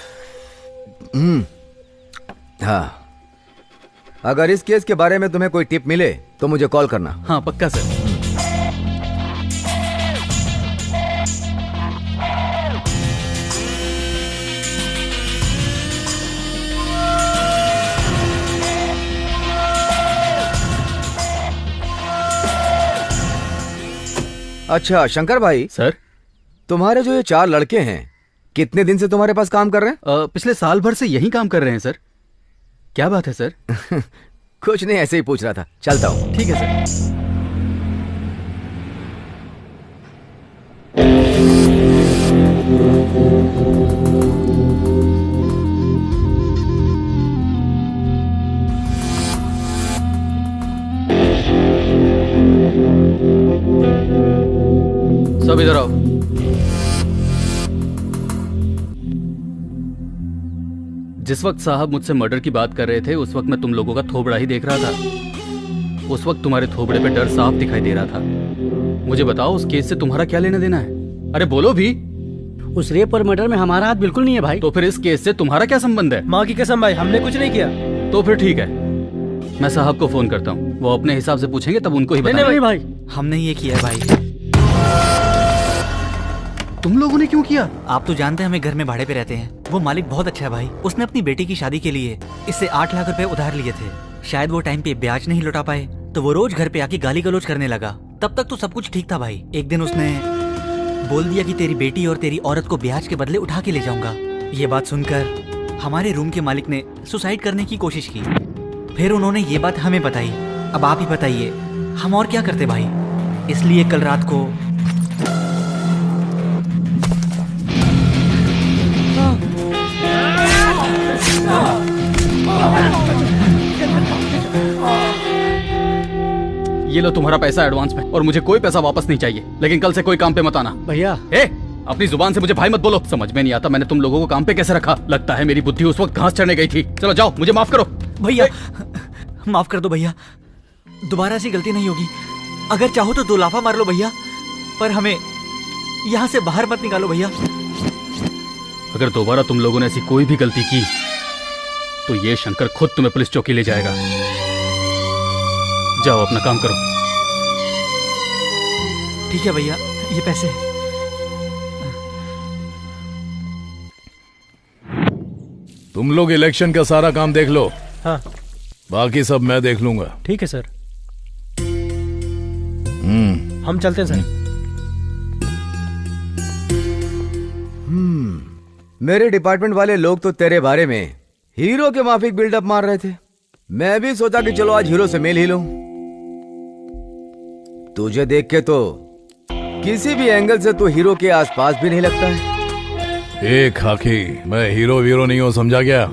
हाँ, अगर इस केस के बारे में तुम्हें कोई टिप मिले तो मुझे कॉल करना। हाँ पक्का सर। अच्छा शंकर भाई। सर, तुम्हारे जो ये 4 लड़के हैं कितने दिन से तुम्हारे पास काम कर रहे हैं? पिछले साल भर से यही काम कर रहे हैं सर। क्या बात है सर? कुछ नहीं, ऐसे ही पूछ रहा था। चलता हूँ। ठीक है सर। सब इधर आओ। जिस वक्त साहब मुझसे मर्डर की बात कर रहे थे उस वक्त मैं तुम लोगों का थोबड़ा ही देख रहा था। उस वक्त तुम्हारे थोबड़े पे डर साफ दिखाई दे रहा था। मुझे बताओ उस केस से तुम्हारा क्या लेना देना है? अरे बोलो भी। उस रेप और मर्डर में हमारा हाथ बिल्कुल नहीं है भाई। तो फिर इस केस से तुम्हारा क्या संबंध है? माँ की कसम भाई, हमने कुछ नहीं किया। तो फिर ठीक है, मैं साहब को फोन करता हूँ, वो अपने हिसाब से पूछेंगे तब उनको ही बताएंगे। नहीं भाई, हमने ये किया है भाई। तुम लोगों ने क्यों किया? आप तो जानते हैं हमें घर में भाड़े पे रहते हैं। वो मालिक बहुत अच्छा है भाई। उसने अपनी बेटी की शादी के लिए इससे 8 लाख रुपए उधार लिए थे। शायद वो टाइम पे ब्याज नहीं लौटा पाए तो वो रोज घर पे आके गाली गलौज करने लगा। तब तक तो सब कुछ ठीक था भाई। एक दिन उसने बोल दिया कि तेरी बेटी और तेरी औरत को ब्याज के बदले उठा के ले जाऊंगा। ये बात सुनकर हमारे रूम के मालिक ने सुसाइड करने की कोशिश की। फिर उन्होंने ये बात हमें बताई। अब आप ही बताइए हम और क्या करते भाई। इसलिए कल रात को ये लो तुम्हारा पैसा एडवांस में, और मुझे कोई पैसा वापस नहीं चाहिए। लेकिन कल से कोई काम पे मत आना। भैया अपनी जुबान से मुझे भाई मत बोलो। समझ में नहीं आता मैंने तुम लोगों को काम पे कैसे रखा। लगता है मेरी बुद्धि उस वक्त घास चढ़ने गई थी। चलो जाओ, मुझे माफ करो। भैया माफ कर दो भैया, दोबारा ऐसी गलती नहीं होगी। अगर चाहो तो 2 लाफा मार लो भैया, पर हमें यहाँ से बाहर मत निकालो भैया। अगर दोबारा तुम लोगों ने ऐसी कोई भी गलती की तो ये शंकर खुद तुम्हें पुलिस चौकी ले जाएगा। जाओ अपना काम करो। ठीक है भैया, ये पैसे। तुम लोग इलेक्शन का सारा काम देख लो। हाँ। बाकी सब मैं देख लूंगा। ठीक है सर। हम चलते हैं सर। मेरे डिपार्टमेंट वाले लोग तो तेरे बारे में हीरो के माफिक बिल्डअप मार रहे थे। मैं भी सोचा कि चलो आज हीरो से मिल ही लूं। तुझे देख के तो किसी भी एंगल से तू हीरो के आसपास भी नहीं लगता है। खाकी, मैं हीरो वीरो नहीं हूँ, समझा क्या?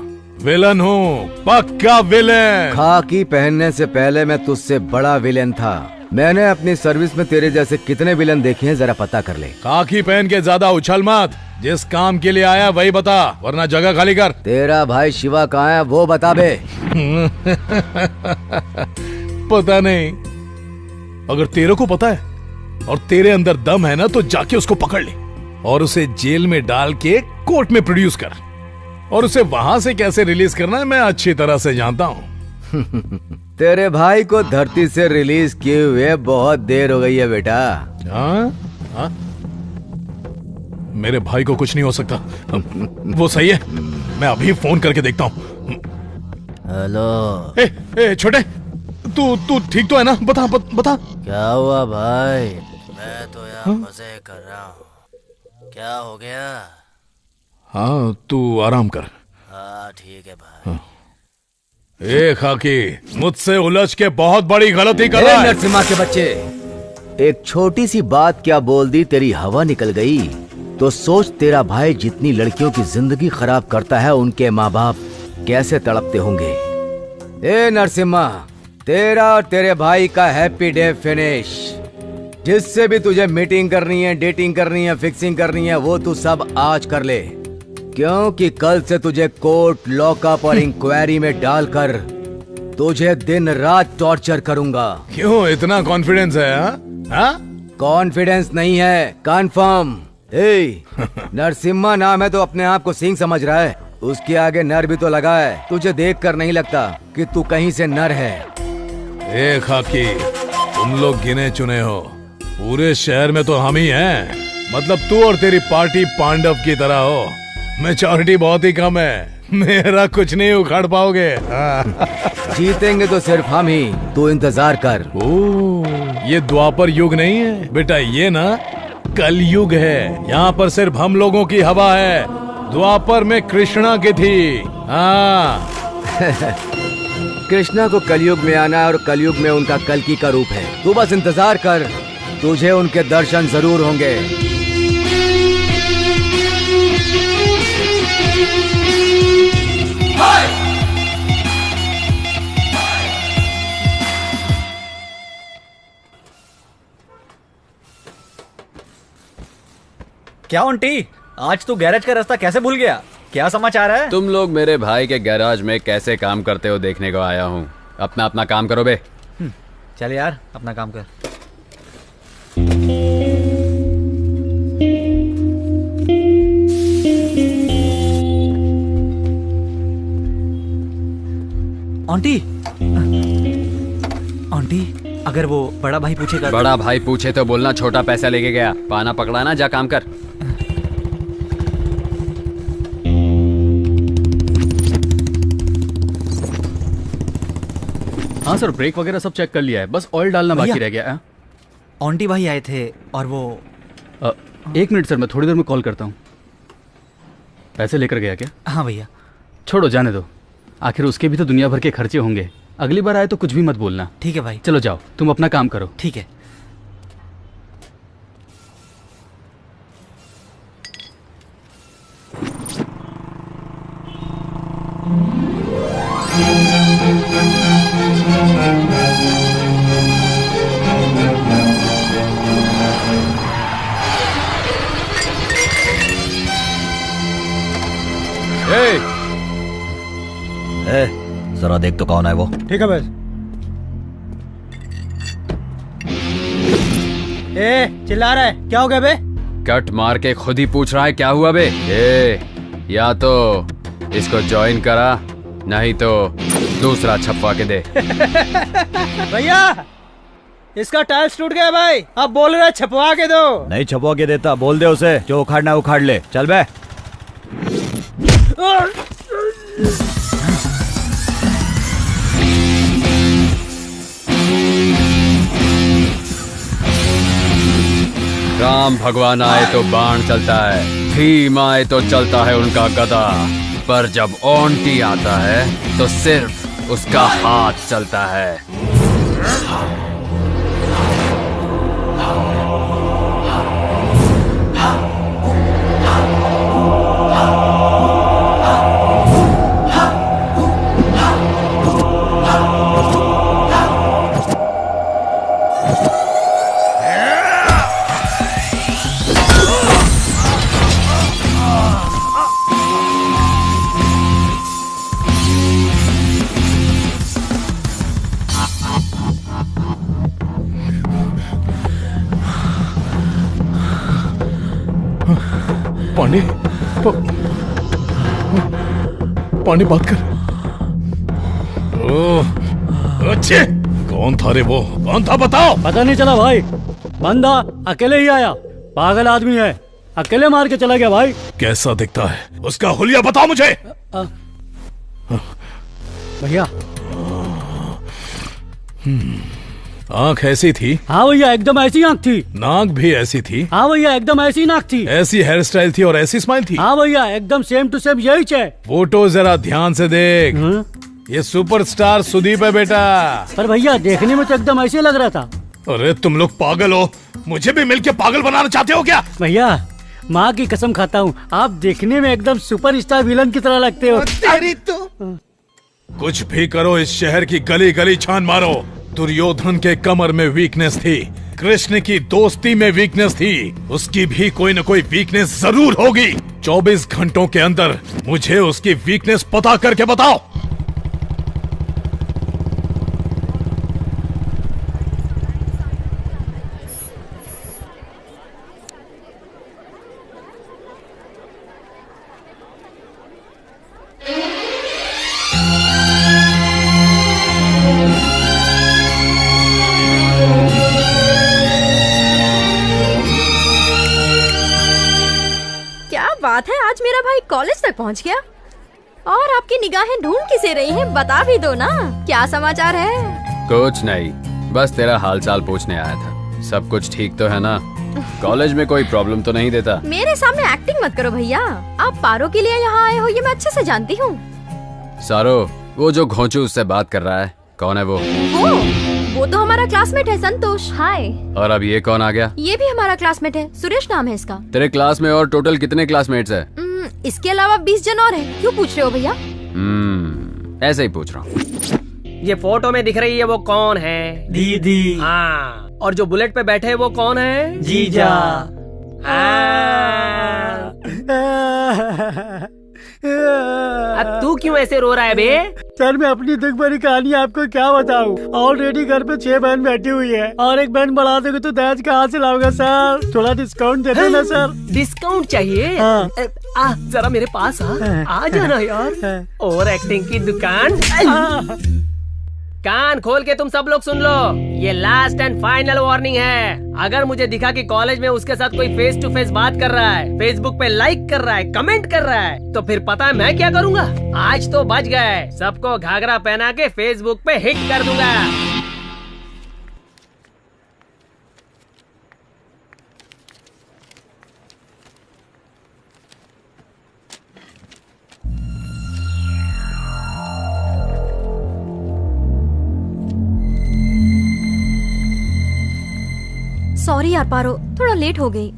विलन हूँ, पक्का विलन। खाकी पहनने से पहले मैं तुझसे बड़ा विलन था। मैंने अपनी सर्विस में तेरे जैसे कितने विलन देखे हैं, जरा पता कर ले। खाकी पहन के ज्यादा उछल मत। जिस काम के लिए आया वही बता, वरना जगह खाली कर। तेरा भाई शिवा कहाँ है वो बता बे। पता नहीं। अगर तेरे को पता है और तेरे अंदर दम है ना तो जाके उसको पकड़ ले और उसे जेल में डाल के कोर्ट में प्रोड्यूस कर। और उसे वहां से कैसे रिलीज करना है मैं अच्छी तरह से जानता हूँ। तेरे भाई को धरती से रिलीज किए हुए बहुत देर हो गई है बेटा। हाँ? मेरे भाई को कुछ नहीं हो सकता। वो सही है, मैं अभी फोन करके देखता हूँ। हेलो छोटे, तू ठीक तो है ना? बता। क्या हुआ भाई? मैं तो यहाँ मजे कर रहा हूँ। क्या हो गया? हाँ तू आराम कर। हाँ ठीक है भाई। खाकी, मुझसे उलझ के बहुत बड़ी गलती कर रहा है। नरसिम्हा के बच्चे, एक छोटी सी बात क्या बोल दी, तेरी हवा निकल गई। तो सोच तेरा भाई जितनी लड़कियों की जिंदगी खराब करता है उनके माँ बाप कैसे तड़पते होंगे। नरसिम्हा, तेरा और तेरे भाई का हैप्पी डे फिनिश। जिससे भी तुझे मीटिंग करनी है, डेटिंग करनी है, फिक्सिंग करनी है, वो तू सब आज कर ले, क्योंकि कल से तुझे कोर्ट, लॉकअप और इंक्वायरी में डालकर तुझे दिन रात टॉर्चर करूंगा। क्यों इतना कॉन्फिडेंस है? कॉन्फिडेंस नहीं है, कंफर्म। नरसिम्हा नाम है तो अपने आप को सिंह समझ रहा है। उसके आगे नर भी तो लगा है। तुझे देखकर नहीं लगता कि तू कहीं से नर है। ए खाकी, तुम लोग गिने चुने हो, पूरे शहर में तो हम ही हैं। मतलब तू और तेरी पार्टी पांडव की तरह हो। मैच्योरिटी बहुत ही कम है, मेरा कुछ नहीं उखाड़ पाओगे। जीतेंगे तो सिर्फ हम ही, तू इंतजार कर। ये द्वापर युग नहीं है बेटा, ये ना कलयुग है। यहाँ पर सिर्फ हम लोगों की हवा है। द्वापर में कृष्णा की थी। हाँ। कृष्णा को कलयुग में आना और कलयुग में उनका कल्कि का रूप है। तू बस इंतजार कर, तुझे उनके दर्शन जरूर होंगे। क्या आंटी, आज तू गैरेज का रास्ता कैसे भूल गया? क्या समाचार है? तुम लोग मेरे भाई के गैराज में कैसे काम करते हो देखने को आया हूँ। अपना अपना काम करो बे। चल यार, अपना काम कर। आंटी, आंटी, अगर वो बड़ा भाई पूछेगा? बड़ा भाई पूछे तो बोलना छोटा पैसा लेके गया। पाना पकड़ाना, जा काम कर। हाँ सर, ब्रेक वगैरह सब चेक कर लिया है, बस ऑयल डालना बाकी रह गया है। आंटी भाई आए थे और वो 1 मिनट सर, मैं थोड़ी देर में कॉल करता हूँ। पैसे लेकर गया क्या? हाँ भैया। छोड़ो, जाने दो, आखिर उसके भी तो दुनिया भर के खर्चे होंगे। अगली बार आए तो कुछ भी मत बोलना। ठीक है भाई। चलो जाओ, तुम अपना काम करो। ठीक है। जरा देख तो कौन है वो। ठीक है बस। चिल्ला रहा है, क्या हो गया बे? कट मार के खुद ही पूछ रहा है क्या हुआ बे। या तो इसको ज्वाइन करा, नहीं तो दूसरा छपवा के दे। भैया, इसका टाइल्स टूट गया भाई, अब बोल रहा है छपवा के दो। नहीं छपवा के देता, बोल दे उसे, जो उखाड़ना उखाड़ ले। चल बे। राम भगवान आए तो बाण चलता है, भीम आए तो चलता है उनका गदा, पर जब ओंटी आता है तो सिर्फ उसका हाथ चलता है। पांडे, पांडे बात कर। अच्छे, कौन था रे वो? कौन था बताओ? पता नहीं चला भाई, बंदा अकेले ही आया, पागल आदमी है, अकेले मार के चला गया भाई। कैसा दिखता है? उसका हुलिया बताओ मुझे। भैया, आंख ऐसी थी? हाँ भैया, एकदम ऐसी आंख थी। नाक भी ऐसी थी? हाँ भैया, एकदम ऐसी नाक थी। ऐसी हेयर स्टाइल थी और ऐसी स्माइल थी? हाँ भैया, एकदम सेम टू सेम यही है। फोटो जरा ध्यान से देख। ये सुपरस्टार सुदीप है बेटा। पर भैया, देखने में तो एकदम ऐसे लग रहा था। अरे तुम लोग पागल हो, मुझे भी मिलके पागल बनाना चाहते हो क्या? भैया, माँ की कसम खाता हूँ, आप देखने में एकदम सुपरस्टार विलन की तरह लगते हो। तेरी तो कुछ भी करो, इस शहर की गली गली छान मारो। दुर्योधन के कमर में वीकनेस थी, कृष्ण की दोस्ती में वीकनेस थी, उसकी भी कोई न कोई वीकनेस जरूर होगी। 24 घंटों के अंदर मुझे उसकी वीकनेस पता करके बताओ। बात है, आज मेरा भाई कॉलेज तक पहुंच गया। और आपकी निगाहें ढूंढ किसे रही हैं, बता भी दो ना, क्या समाचार है? कुछ नहीं, बस तेरा हालचाल पूछने आया था। सब कुछ ठीक तो है ना? कॉलेज में कोई प्रॉब्लम तो नहीं देता? मेरे सामने एक्टिंग मत करो भैया, आप पारो के लिए यहाँ आए हो ये मैं अच्छे से जानती हूँ। सारो, वो जो घोंचू उससे बात कर रहा है, कौन है वो? वो तो हमारा क्लासमेट है, संतोष। हाय। और अब ये कौन आ गया? ये भी हमारा क्लासमेट है, सुरेश नाम है इसका। तेरे क्लास में और टोटल कितने क्लासमेट्स है? इसके अलावा 20 जन और हैं। क्यों पूछ रहे हो भैया? ऐसे ही पूछ रहा हूँ। ये फोटो में दिख रही है वो कौन है? दीदी। हाँ, और जो बुलेट पे बैठे हैं वो कौन है? जीजा। अब तू क्यों ऐसे रो रहा है बे? सर मैं अपनी दुख भरी कहानी आपको क्या बताऊं? ऑलरेडी घर पे 6 बहन बैठी हुई है और एक बहन बढ़ा दोगे तो दहेज कहाँ से लाऊंगा सर? थोड़ा डिस्काउंट दे दो ना सर। डिस्काउंट चाहिए? हाँ। आ जरा मेरे पास आ जाना यार। ओवर एक्टिंग की दुकान। कान खोल के तुम सब लोग सुन लो, ये लास्ट एंड फाइनल वार्निंग है। अगर मुझे दिखा कि कॉलेज में उसके साथ कोई फेस टू फेस बात कर रहा है, फेसबुक पे लाइक कर रहा है, कमेंट कर रहा है, तो फिर पता है मैं क्या करूँगा? आज तो बच गए, सबको घाघरा पहना के फेसबुक पे हिट कर दूंगा। सॉरी यार पारो, थोड़ा लेट हो गई।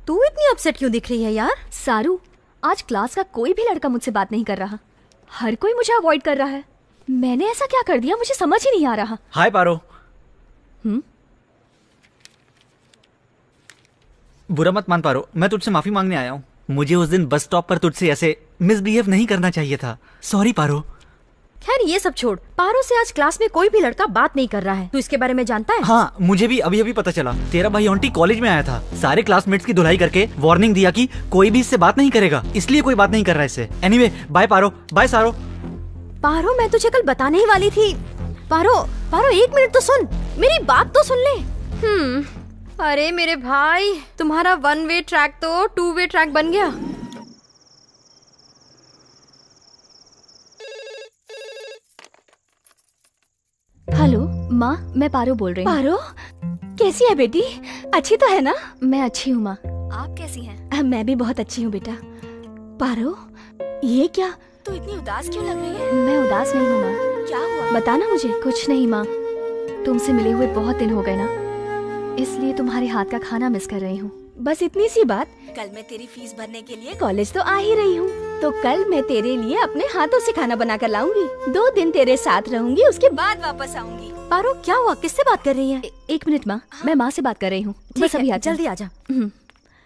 तू इतनी अपसेट क्यों दिख रही है यार? सारू, आज क्लास का कोई भी लड़का मुझसे बात नहीं कर रहा, हर कोई मुझे अवॉइड कर रहा है। मैंने ऐसा क्या कर दिया, मुझे समझ ही नहीं आ रहा। हाय पारो। बुरा मत मान पारो, मैं तुझसे माफी मांगने आया हूँ। मुझे उस दिन बस स्टॉप पर तुझसे ऐसे मिसबिहेव नहीं करना चाहिए था। सॉरी पारो। खैर ये सब छोड़, पारो से आज क्लास में कोई भी लड़का बात नहीं कर रहा है। तू इसके बारे में जानता है? हाँ, मुझे भी अभी अभी पता चला। तेरा भाई ऑन्टी कॉलेज में आया था, सारे क्लासमेट्स की धुलाई करके वार्निंग दिया कि कोई भी इससे बात नहीं करेगा, इसलिए कोई बात नहीं कर रहा है इससे। एनीवे, बाय पारो, बाय सारो। पारो मैं तुझे कल बताने ही वाली थी। पारो, पारो 1 मिनट तो सुन, मेरी बात तो सुन ले। अरे मेरे भाई, तुम्हारा 1 वे ट्रैक तो 2 वे ट्रैक बन गया। हेलो माँ, मैं पारो बोल रही हूँ। पारो, कैसी है बेटी? अच्छी तो है ना? मैं अच्छी हूँ माँ, आप कैसी हैं? मैं भी बहुत अच्छी हूँ बेटा। पारो, ये क्या, तू इतनी उदास क्यों लग रही है? मैं उदास नहीं हूँ माँ। क्या हुआ? बताना मुझे। कुछ नहीं माँ, तुमसे मिले हुए बहुत दिन हो गए ना, इसलिए तुम्हारे हाथ का खाना मिस कर रही हूँ। बस इतनी सी बात। कल मैं तेरी फीस भरने के लिए कॉलेज तो आ ही रही हूँ, तो कल मैं तेरे लिए अपने हाथों से खाना बना कर लाऊंगी। 2 दिन तेरे साथ रहूंगी, उसके बाद वापस आऊंगी। पारो क्या हुआ, किससे बात कर रही है? 1 मिनट माँ, मैं माँ से बात कर रही हूँ। बस अभी जल्दी आ जा।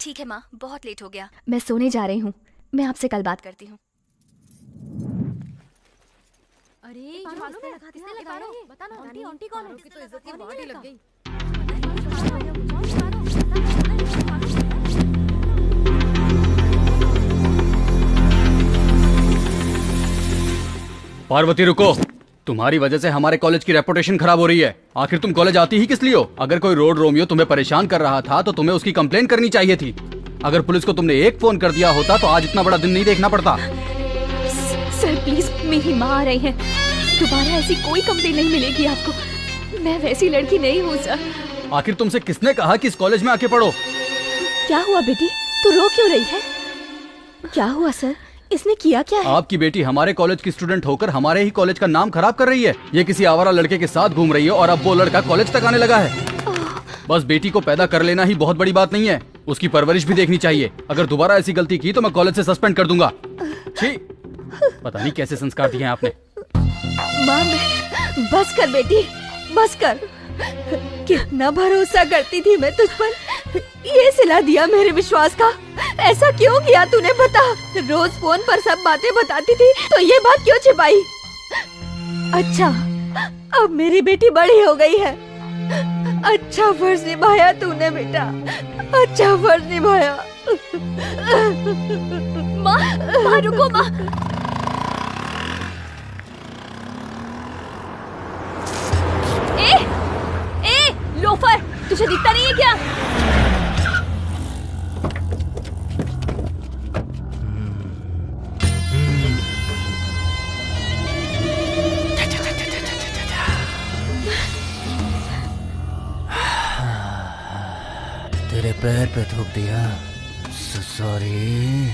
ठीक है माँ, बहुत लेट हो गया, मैं सोने जा रही हूँ। मैं आपसे कल बात करती हूँ। अरे मालूम है किसने लगाया ये? बता ना, आंटी कौन है? तो इज्जत की बात ही लग गई। पार्वती रुको, तुम्हारी वजह से हमारे कॉलेज की रेपुटेशन खराब हो रही है। आखिर तुम कॉलेज आती ही किस लिए हो? अगर कोई रोड रोमियो तुम्हें परेशान कर रहा था तो तुम्हें उसकी कंप्लेन करनी चाहिए थी। अगर पुलिस को तुमने एक फोन कर दिया होता तो आज इतना बड़ा दिन नहीं देखना पड़ता। सर प्लीज, मेरी माँ आ रही है, दोबारा ऐसी कोई कंप्लेन नहीं मिलेगी आपको। मैं वैसी लड़की नहीं हूँ सर। आखिर तुमसे किसने कहा कि इस कॉलेज में आके पढ़ो? क्या हुआ बेटी, तू रो क्यों रही है? क्या हुआ सर, इसने किया क्या है? आपकी बेटी हमारे कॉलेज की स्टूडेंट होकर हमारे ही कॉलेज का नाम खराब कर रही है। ये किसी आवारा लड़के के साथ घूम रही है और अब वो लड़का कॉलेज तक आने लगा है। बस बेटी को पैदा कर लेना ही बहुत बड़ी बात नहीं है, उसकी परवरिश भी देखनी चाहिए। अगर दोबारा ऐसी गलती की तो मैं कॉलेज से सस्पेंड कर दूंगा। छी, पता नहीं कैसे संस्कार दिए हैं आपने। माँ, बस कर बेटी, बस कर। कितना भरोसा करती थी मैं तुझ पर, ये सिला दिया मेरे विश्वास का। ऐसा क्यों किया तूने, बता। रोज फोन पर सब बातें बताती थी, तो ये बात क्यों छिपाई? अच्छा, अब मेरी बेटी बड़ी हो गई है। अच्छा फर्ज निभाया तूने बेटा, अच्छा फर्ज निभाया। माँ रुको माँ। ए लोफर, तुझे दिखता नहीं है क्या? पैर पे थूक दिया। सॉरी।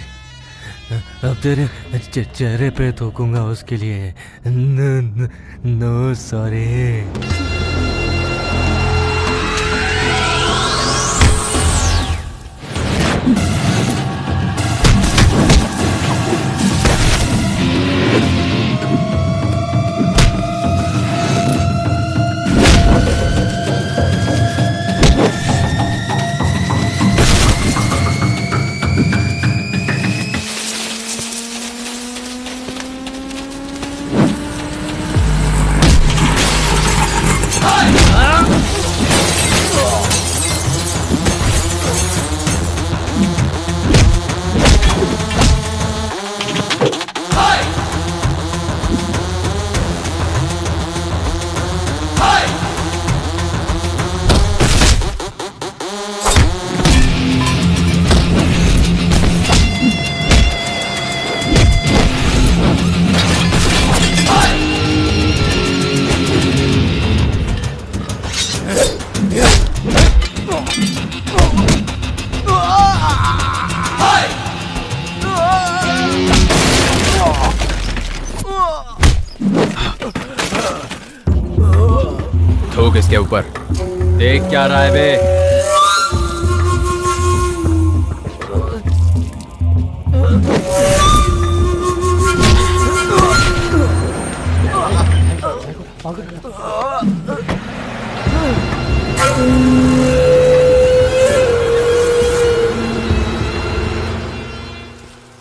अब तेरे चेहरे पे थूकूंगा उसके लिए। No sorry. थूक इसके ऊपर। देख क्या रहा है बे?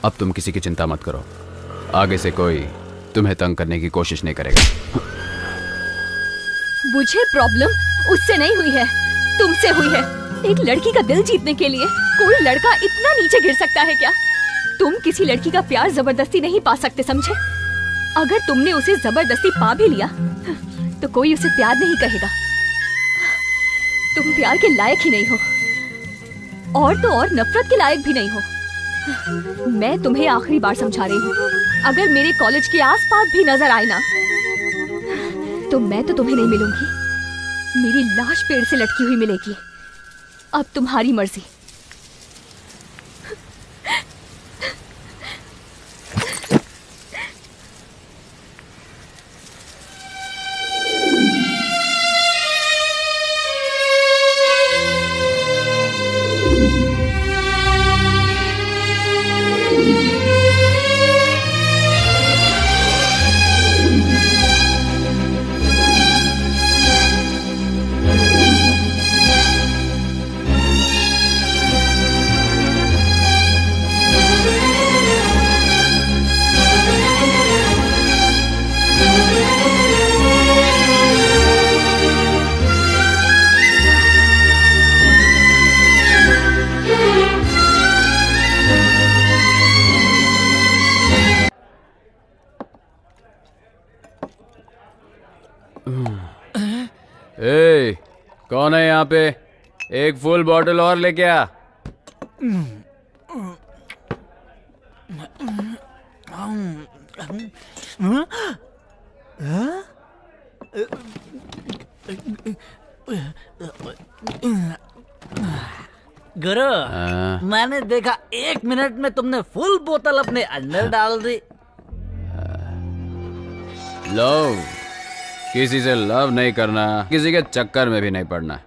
अब तुम किसी की चिंता मत करो। आगे से कोई तुम्हें तंग करने की कोशिश नहीं करेगा। मुझे प्रॉब्लम उससे नहीं हुई है, तुमसे हुई है। एक लड़की का दिल जीतने के लिए कोई लड़का इतना नीचे गिर सकता है क्या? तुम किसी लड़की का प्यार जबरदस्ती नहीं पा सकते, समझे? अगर तुमने उसे जबरदस्ती पा भी लिया तो कोई उसे प्यार नहीं कहेगा। तुम प्यार के लायक ही नहीं हो, और तो और नफरत के लायक भी नहीं हो। मैं तुम्हें आखिरी बार समझा रही हूँ, अगर मेरे कॉलेज के आसपास भी नजर आए ना तो मैं तो तुम्हें नहीं मिलूंगी, मेरी लाश पेड़ से लटकी हुई मिलेगी। अब तुम्हारी मर्जी। ए, कौन है यहाँ पे? एक फुल बॉटल और लेके आ। गुरु, मैंने देखा 1 मिनट में तुमने फुल बोतल अपने अंदर डाल दी। लव, किसी से लव नहीं करना, किसी के चक्कर में भी नहीं पड़ना।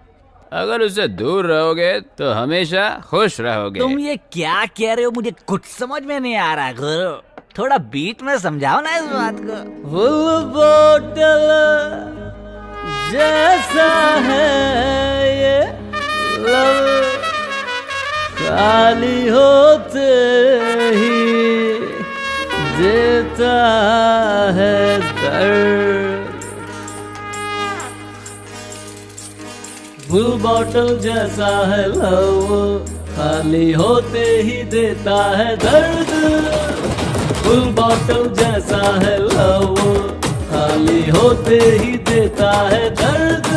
अगर उससे दूर रहोगे तो हमेशा खुश रहोगे। तुम ये क्या कह रहे हो? मुझे कुछ समझ में नहीं आ रहा गुरु, थोड़ा बीट में समझाओ ना इस बात को। फुल बोतल जैसा है ये लव, खाली होते ही देता है दर्द। फुल बॉटल जैसा है लव, खाली होते ही देता है दर्द। फुल बॉटल जैसा है लव, खाली होते ही देता है दर्द।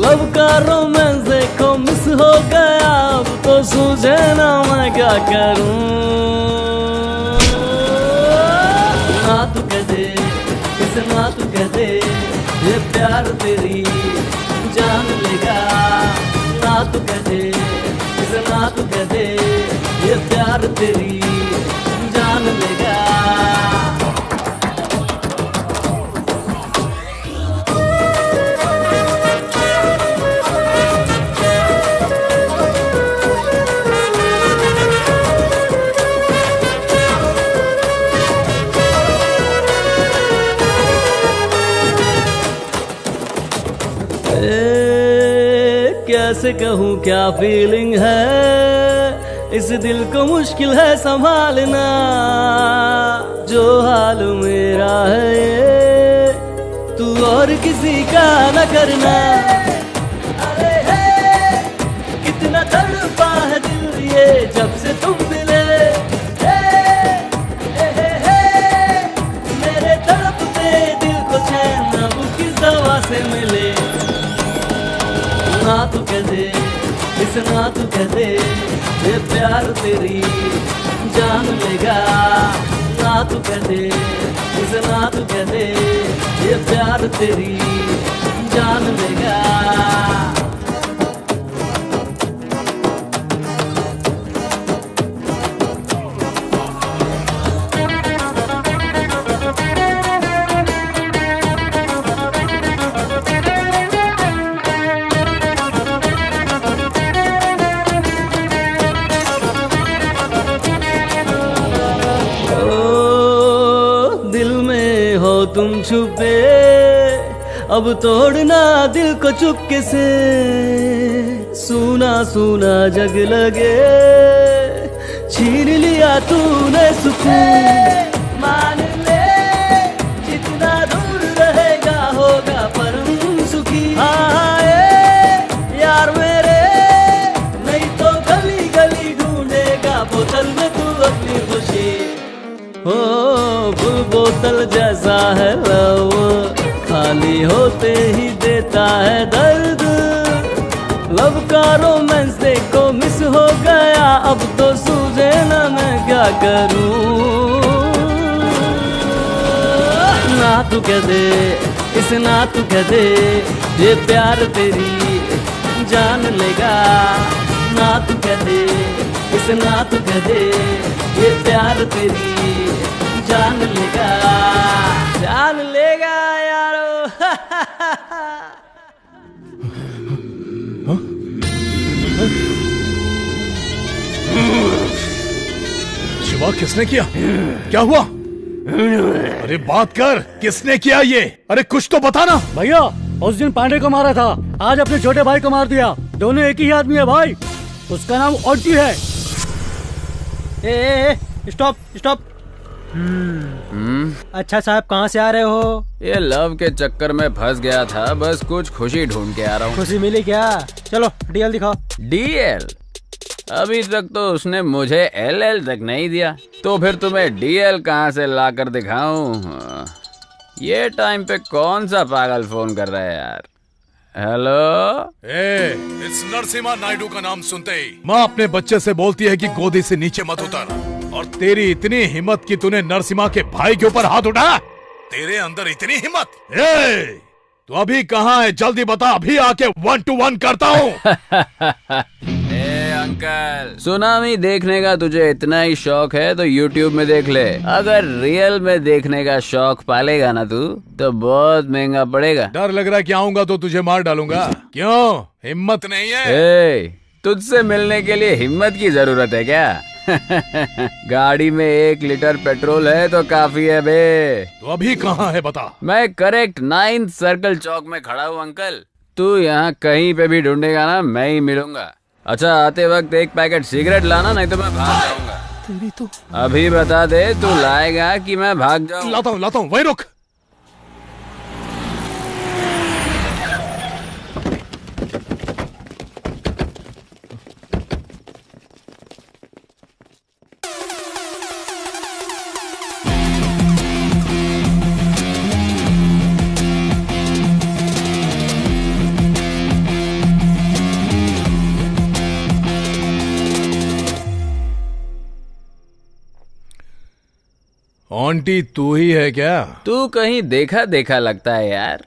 लव का रोमांस देखो मिस हो गया, अब तो सूझे ना मैं क्या करूं। ना तू कह दे, इसे ना तू कह दे, ये प्यार तेरी जान लेगा। ना तू कह दे, ना तू कह दे ये प्यार तेरी जान लेगा। कैसे कहूँ क्या फीलिंग है इस दिल को मुश्किल है संभालना, जो हाल मेरा है ये तू और किसी का न करना। अरे है कितना तड़पा है दिल ये जब से तुम मिले, मेरे तड़पते दिल को चैन अब किस दवा से मिले। ना तू कह दे इस ना तू कह दे ये प्यार तेरी जान लेगा। ना तू कह दे इस ना तू कह दे ये प्यार तेरी जान लेगा। तुम छुपे अब तोड़ना दिल को चुपके से, सूना सूना जग लगे छीन लिया तूने सुकून। मान ले जितना दूर रहेगा होगा परम सुखी। यार मेरे नहीं तो गली गली ढूंढेगा बोतल में तू अपनी खुशी। फुल बोतल जैसा है लव खाली होते ही देता है दर्द। लव का रोमांस देखो मिस हो गया अब तो सूझे ना मैं क्या करूं। ना तू कह दे इस ना तू कह दे ये प्यार तेरी जान लेगा। ना तू कह दे इस ना तू कह दे ये प्यार तेरी जान लेगा यारो। शिवा किसने किया? क्या हुआ? अरे बात कर, किसने किया ये? अरे कुछ तो बता ना। भैया उस दिन पांडे को मारा था, आज अपने छोटे भाई को मार दिया। दोनों एक ही आदमी है भाई, उसका नाम ऑन्टी है। Stop stop. अच्छा साहब कहाँ से आ रहे हो? ये लव के चक्कर में फंस गया था, बस कुछ खुशी ढूंढ के आ रहा हूँ। खुशी मिली क्या? चलो डीएल दिखाओ। डीएल? अभी तक तो उसने मुझे एलएल तक नहीं दिया, तो फिर तुम्हें डीएल कहाँ से ला कर दिखाऊं? ये टाइम पे कौन सा पागल फोन कर रहा है यार? हेलो, इस नरसिम्हा नायडू का नाम सुनते ही माँ अपने बच्चे से बोलती है कि गोदी से नीचे मत उतर। और तेरी इतनी हिम्मत कि तूने नरसिम्हा के भाई के ऊपर हाथ उठाया? तेरे अंदर इतनी हिम्मत? तू अभी कहाँ है? जल्दी बता, अभी आके 1 to 1 करता हूँ। अंकल, सुनामी देखने का तुझे इतना ही शौक है तो YouTube में देख ले। अगर रियल में देखने का शौक पालेगा ना तू, तो बहुत महंगा पड़ेगा। डर लग रहा है कि आऊंगा तो तुझे मार डालूंगा। क्यों, हिम्मत नहीं है? तुझसे मिलने के लिए हिम्मत की जरूरत है क्या? गाड़ी में 1 लीटर पेट्रोल है तो काफी है बे। तो अभी कहाँ है बता? मैं करेक्ट 9th सर्कल चौक में खड़ा हूँ अंकल। तू यहाँ कहीं पे भी ढूंढेगा ना, मैं ही मिलूंगा। अच्छा आते वक्त 1 पैकेट सिगरेट लाना, नहीं तो मैं भाग जाऊंगा। तेरी तो अभी बता दे, तू लाएगा कि मैं भाग जाऊं? लाता हूँ, वहीं रुक। आंटी तू ही है क्या? तू कहीं देखा देखा लगता है यार।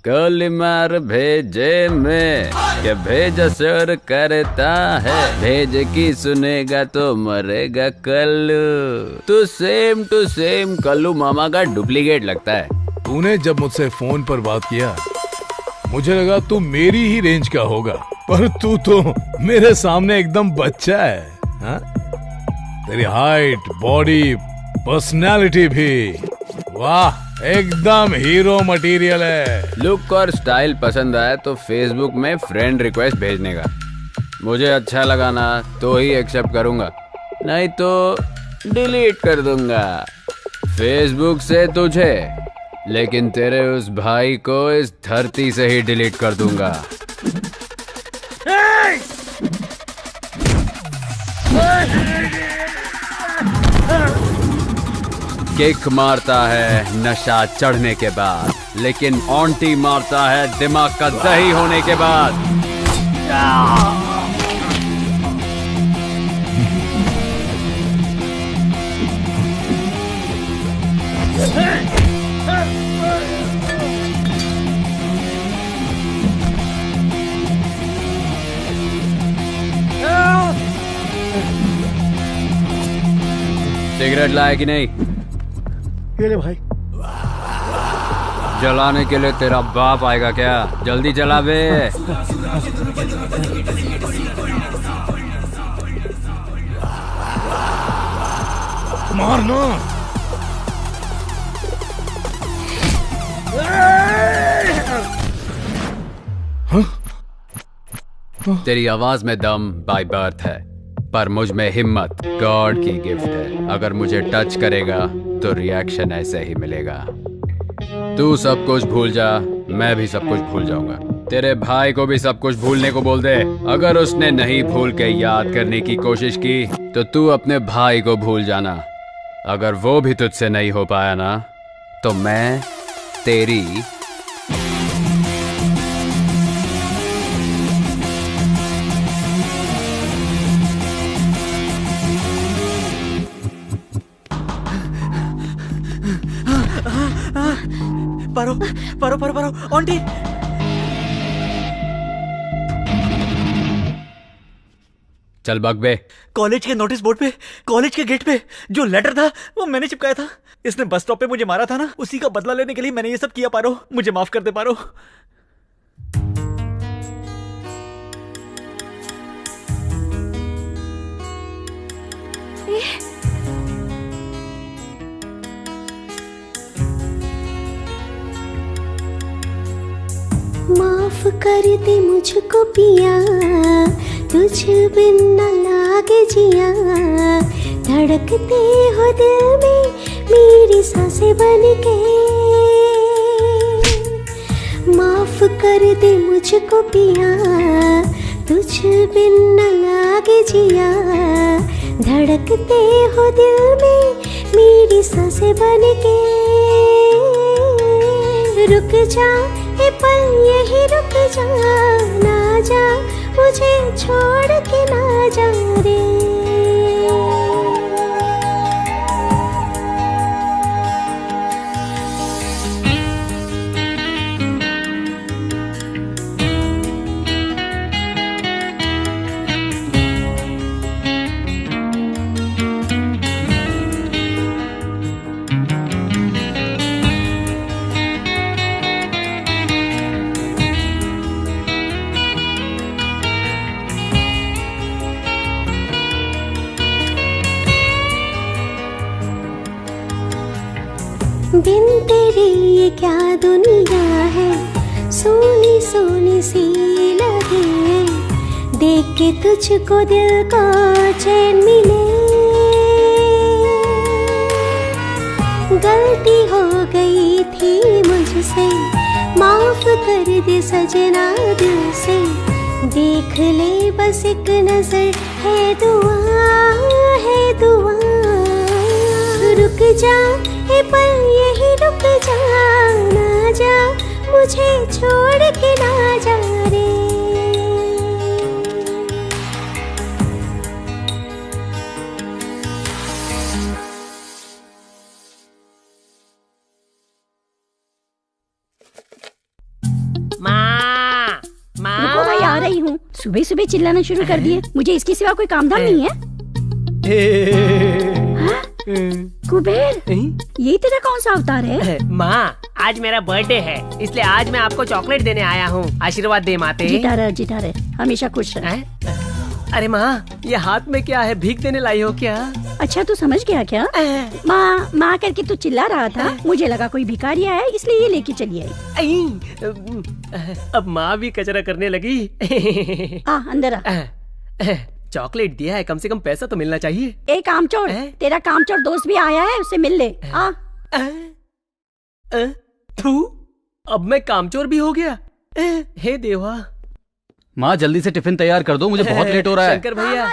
कोलिमार भेजे में क्या भेज सर करता है, भेज की सुनेगा तो मरेगा कल्लू। तू सेम टू सेम कल्लू मामा का डुप्लीकेट लगता है। तूने जब मुझसे फोन पर बात किया मुझे लगा तू मेरी ही रेंज का होगा, पर तू तो मेरे सामने एकदम बच्चा है। हा? तेरी हाइट, बॉडी, पर्सनालिटी भी वाह, एकदम हीरो मटेरियल है। लुक और स्टाइल पसंद आया तो फेसबुक में फ्रेंड रिक्वेस्ट भेजने का। मुझे अच्छा लगा ना तो ही एक्सेप्ट करूंगा, नहीं तो डिलीट कर दूंगा फेसबुक से तुझे, लेकिन तेरे उस भाई को इस धरती से ही डिलीट कर दूंगा। किक मारता है नशा चढ़ने के बाद, लेकिन ऑन्टी मारता है दिमाग का दही होने के बाद। सिगरेट लाए कि नहीं? ये ले भाई। जलाने के लिए तेरा बाप आएगा क्या? जल्दी जला बे। मारना। तेरी आवाज में दम बाय बर्थ है, पर मुझ में हिम्मत गॉड की गिफ्ट है। अगर मुझे टच करेगा तो रिएक्शन ऐसे ही मिलेगा। तू सब कुछ भूल जा, मैं भी सब कुछ भूल जाऊंगा। तेरे भाई को भी सब कुछ भूलने को बोल दे। अगर उसने नहीं भूल के याद करने की कोशिश की तो तू अपने भाई को भूल जाना। अगर वो भी तुझसे नहीं हो पाया ना तो मैं तेरी पारो पारो पारो पारो आंटी। चल बग बे। कॉलेज के नोटिस बोर्ड पे, कॉलेज के गेट पे जो लेटर था वो मैंने चिपकाया था। इसने बस स्टॉप पे मुझे मारा था ना, उसी का बदला लेने के लिए मैंने ये सब किया। पारो मुझे माफ कर दे पारो। माफ कर दे मुझको पिया, तुझ बिन न लागे जिया। धड़कते हो दिल में मेरी सांसें बन के। माफ कर दे मुझको पिया, तुझ बिन न लागे जिया। धड़कते हो दिल में मेरी सांसें बन के। रुक जा ए पल यही रुक जा, ना जा मुझे छोड़ के ना जा रे। बिन तेरे ये क्या दुनिया है, सोनी सोनी सी लगे। देख के तुझको दिल को चैन मिले। गलती हो गई थी मुझसे, माफ कर दे सजना दिल से। देख ले बस एक नजर, है दुआ है दुआ। रुक जा ए पल यही रुक जा, ना जा मुझे छोड़ के ना जा रे। सुबह सुबह चिल्लाना शुरू कर दिए। मुझे इसके सिवा कोई काम धाम नहीं है। कुबेर, ये तेरा कौन सा अवतार है? माँ, आज मेरा बर्थडे है, इसलिए आज मैं आपको चॉकलेट देने आया हूँ। आशीर्वाद दे माते। जीता रहे, हमेशा खुश रहे। अरे माँ, ये हाथ में क्या है? भीख देने लाई हो क्या? अच्छा, तू समझ गया क्या? माँ माँ करके तू चिल्ला रहा था, मुझे लगा कोई भिखारी है, इसलिए ये लेके चली आई। अब माँ भी कचरा करने लगी। अंदर आ। चॉकलेट दिया है, कम से कम पैसा तो मिलना चाहिए। एक कामचोर, तेरा कामचोर दोस्त भी आया है, उससे मिल ले। तू, अब मैं कामचोर भी हो गया? हे देवा। माँ जल्दी से टिफिन तैयार कर दो, मुझे बहुत लेट हो रहा है। शंकर भैया,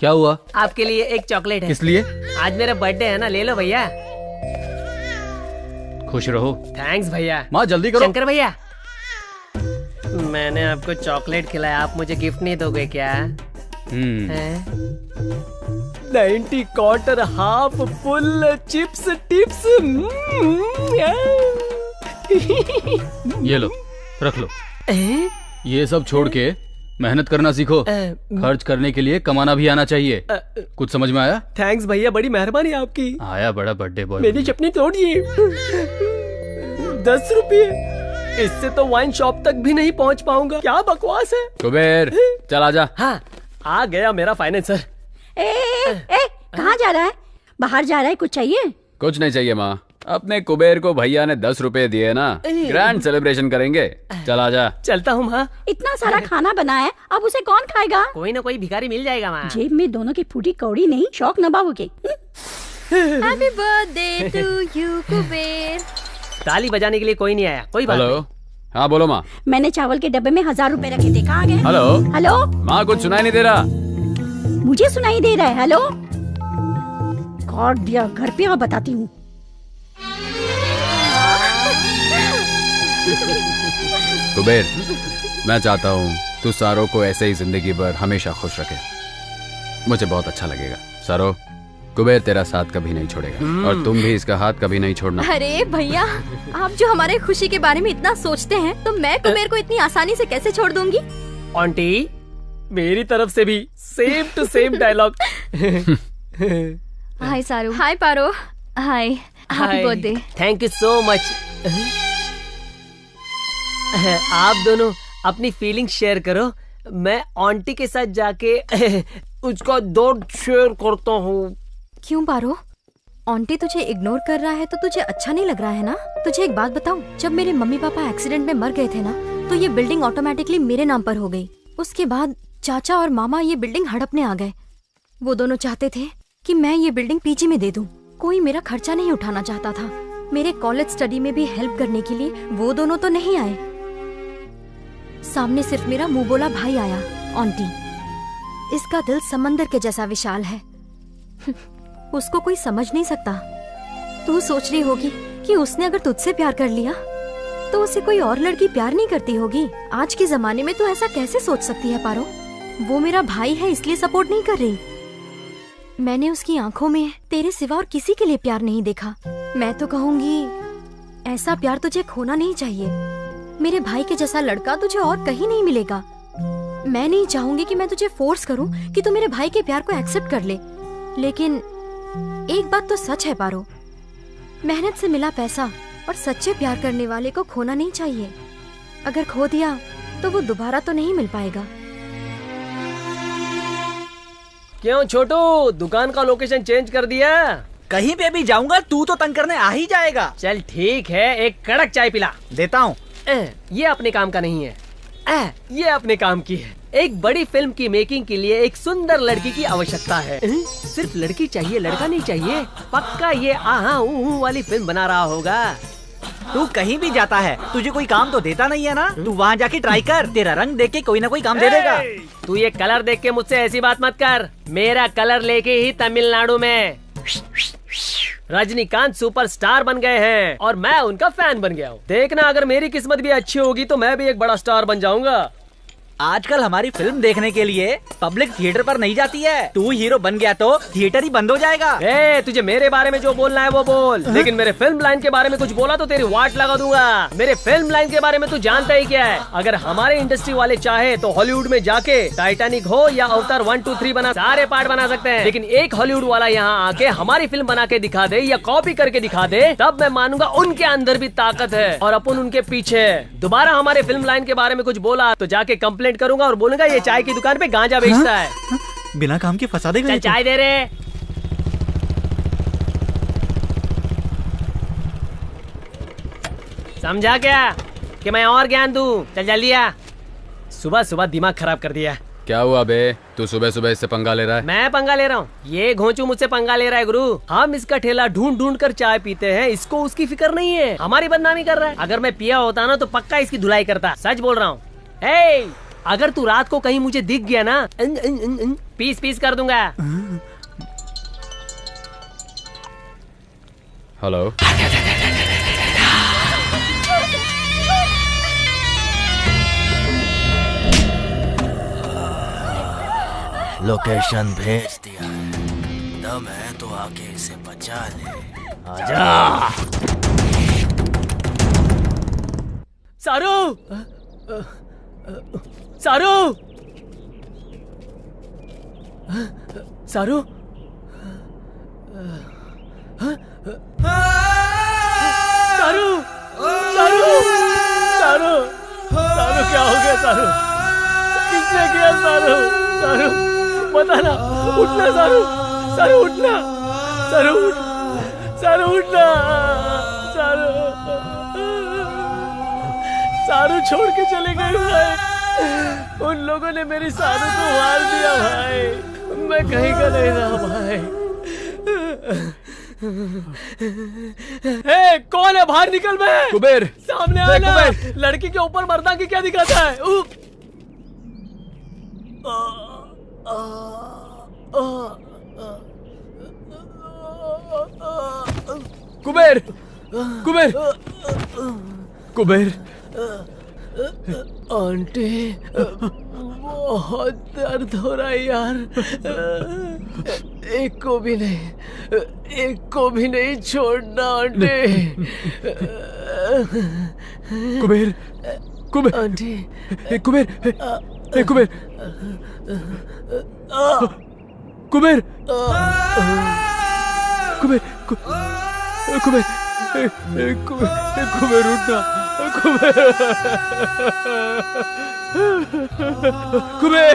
क्या हुआ? आपके लिए एक चॉकलेट है। किस लिए? आज मेरा बर्थडे है ना, ले लो भैया। खुश रहो। थैंक्स भैया। माँ जल्दी करो। शंकर भैया, मैंने आपको चॉकलेट खिलाया, आप मुझे गिफ्ट नहीं दोगे क्या? 90 quarter half full chips tips. ये लो, रख लो। ये सब छोड़ के मेहनत करना सीखो। खर्च करने के लिए कमाना भी आना चाहिए। कुछ समझ में आया? थैंक्स भैया, बड़ी मेहरबानी आपकी। आया बड़ा बर्थडे बॉय। मेरी चपनी तोड़िए। 10 रुपये, इससे तो वाइन शॉप तक भी नहीं पहुंच पाऊंगा। क्या बकवास है। कुबेर, चल आजा। हाँ, आ गया मेरा फाइनेंसर। कहाँ जा रहा है? बाहर जा रहा है? कुछ चाहिए? कुछ नहीं चाहिए माँ, अपने कुबेर को भैया ने 10 रुपए दिए ना, ग्रैंड सेलिब्रेशन करेंगे। चल आजा। चलता हूँ माँ। इतना सारा खाना बना है, अब उसे कौन खाएगा? कोई ना कोई भिखारी मिल जाएगा माँ। जेब में दोनों की फूटी कौड़ी नहीं, शौक नभाओगे। Happy birthday to you Kuber. ताली बजाने के लिए कोई नहीं आया, कोई बात नहीं। हाँ बोलो माँ। मैंने चावल के डब्बे में 1000 रुपए रखे थे, कहाँ गए? हेलो माँ, कुछ सुनाई नहीं दे रहा। मुझे सुनाई दे रहा है। हेलो, कार्ड दिया, घर पे आ, बताती हूँ। कुबेर, मैं चाहता हूँ तू सारो को ऐसे ही जिंदगी भर हमेशा खुश रखे। मुझे बहुत अच्छा लगेगा। सारो, कुबेर तेरा साथ कभी नहीं छोड़ेगा और तुम भी इसका हाथ कभी नहीं छोड़ना। अरे भैया, आप जो हमारे खुशी के बारे में इतना सोचते हैं, तो मैं कुबेर को इतनी आसानी से कैसे छोड़ दूंगी? आंटी, मेरी तरफ से भी same to same dialogue. Hi Saru. Hi Paro. Hi, happy birthday. Thank you so much. आप दोनों अपनी फीलिंग शेयर करो, मैं आंटी के साथ जाके उसका दर्द शेयर करता हूँ। क्यों पारो? आंटी तुझे इग्नोर कर रहा है तो तुझे अच्छा नहीं लग रहा है ना? तुझे एक बात बताऊं, जब मेरे मम्मी पापा एक्सीडेंट में मर गए थे ना, तो ये बिल्डिंग ऑटोमेटिकली मेरे नाम पर हो गई। उसके बाद चाचा और मामा ये बिल्डिंग हड़पने आ गए। वो दोनों चाहते थे कि मैं ये बिल्डिंग पीजी में दे दूं। कोई मेरा खर्चा नहीं उठाना चाहता था। मेरे कॉलेज स्टडी में भी हेल्प करने के लिए वो दोनों तो नहीं आए। सामने सिर्फ मेरा मुंह बोला भाई आया। आंटी, इसका दिल समंदर के जैसा विशाल है। उसको कोई समझ नहीं सकता। तू सोच रही होगी कि उसने अगर तुझसे प्यार कर लिया तो उसे कोई और लड़की प्यार नहीं करती होगी। आज के जमाने में तो ऐसा कैसे सोच सकती है पारो? वो मेरा भाई है, इसलिए सपोर्ट नहीं कर रही। मैंने उसकी आंखों में तेरे सिवा और किसी के लिए प्यार नहीं देखा। मैं तो कहूँगी ऐसा प्यार तुझे खोना नहीं चाहिए। मेरे भाई के जैसा लड़का तुझे और कहीं नहीं मिलेगा। मैं नहीं चाहूंगी कि मैं तुझे फोर्स करूं कि तू मेरे भाई के प्यार को एक्सेप्ट कर ले, लेकिन एक बात तो सच है पारो, मेहनत से मिला पैसा और सच्चे प्यार करने वाले को खोना नहीं चाहिए। अगर खो दिया तो वो दोबारा तो नहीं मिल पाएगा। क्यों छोटू, दुकान का लोकेशन चेंज कर दिया? कहीं पे भी जाऊंगा तू तो तंग करने आ ही जाएगा। चल ठीक है, एक कड़क चाय पिला। देता हूँ। ये अपने काम का नहीं है, ये अपने काम की है। एक बड़ी फिल्म की मेकिंग के लिए एक सुंदर लड़की की आवश्यकता है। सिर्फ लड़की चाहिए, लड़का नहीं चाहिए। पक्का ये आहा ऊ वाली फिल्म बना रहा होगा। तू कहीं भी जाता है, तुझे कोई काम तो देता नहीं है ना? तू वहाँ जाके ट्राई कर, तेरा रंग देख के कोई ना कोई काम दे देगा। तू ये कलर देख के मुझसे ऐसी बात मत कर। मेरा कलर लेके ही तमिलनाडु में रजनीकांत सुपरस्टार बन गए हैं और मैं उनका फैन बन गया हूँ। देखना, अगर मेरी किस्मत भी अच्छी होगी तो मैं भी एक बड़ा स्टार बन जाऊंगा। आजकल हमारी फिल्म देखने के लिए पब्लिक थिएटर पर नहीं जाती है। तू हीरो बन गया तो थिएटर ही बंद हो जाएगा। तुझे मेरे बारे में जो बोलना है वो बोल, लेकिन मेरे फिल्म लाइन के बारे में कुछ बोला तो तेरी वाट लगा दूंगा। मेरे फिल्म लाइन के बारे में तू जानता ही क्या है? अगर हमारे इंडस्ट्री वाले चाहे तो हॉलीवुड में जाके टाइटैनिक हो या अवतार 1, 2, 3 बना सारे पार्ट बना सकते हैं, लेकिन एक हॉलीवुड वाला यहाँ आके हमारी फिल्म बना के दिखा दे या कॉपी करके दिखा दे, तब मैं मानूंगा उनके अंदर भी ताकत है और अपन उनके पीछे। दोबारा हमारे फिल्म लाइन के बारे में कुछ बोला तो जाके कंप्लेंट करूंगा और बोलूंगा ये चाय की दुकान पे गांजा बेचता है। बिना काम के फंसा देगा। चल चाय दे रे। समझा क्या कि मैं और ज्ञान दूं? चल जल्दी आ। सुबह सुबह दिमाग खराब कर दिया। क्या हुआ बे? तू सुबह सुबह इससे पंगा ले रहा है? मैं पंगा ले रहा हूँ? ये घोंचू मुझसे पंगा ले रहा है गुरु। हम इसका ठेला ढूंढ ढूंढ कर चाय पीते हैं, इसको उसकी फिक्र नहीं है, हमारी बदनामी कर रहा है। अगर मैं पिया होता ना तो पक्का इसकी धुलाई करता। सच बोल रहा हूँ। अगर तू रात को कहीं मुझे दिख गया ना, पीस पीस कर दूंगा। हेलो, लोकेशन भेज दिया है, दम है तो आके इसे बचा ले। आजा। सारू, सारू, सारू, सारू, सारू, सारू, सारू क्या हो गया? सारू किसने किया? सारू, सारू बता ना। उठना सारू, सारू उठना, सारू उठ, सारू उठना, सारू, सारू छोड़ के चले गए भाई। उन लोगों ने मेरी सारू को मार दिया भाई। मैं कहीं का नहीं रहा भाई। कौन है? बाहर निकल बे। कुबेर सामने आना। लड़की के ऊपर मर्दा की क्या दिखाता है? कुबेर, कुबेर, कुबेर। आंटी बहुत दर्द हो रहा है यार। एक को भी नहीं, एक को भी नहीं छोड़ना आंटी। कुबेर, कुबेर, आंटी, कुबेर, कुबेर, कुबेर, कुबेर, कुबेर, कुबेर उठना, कुबेर, कुबेर,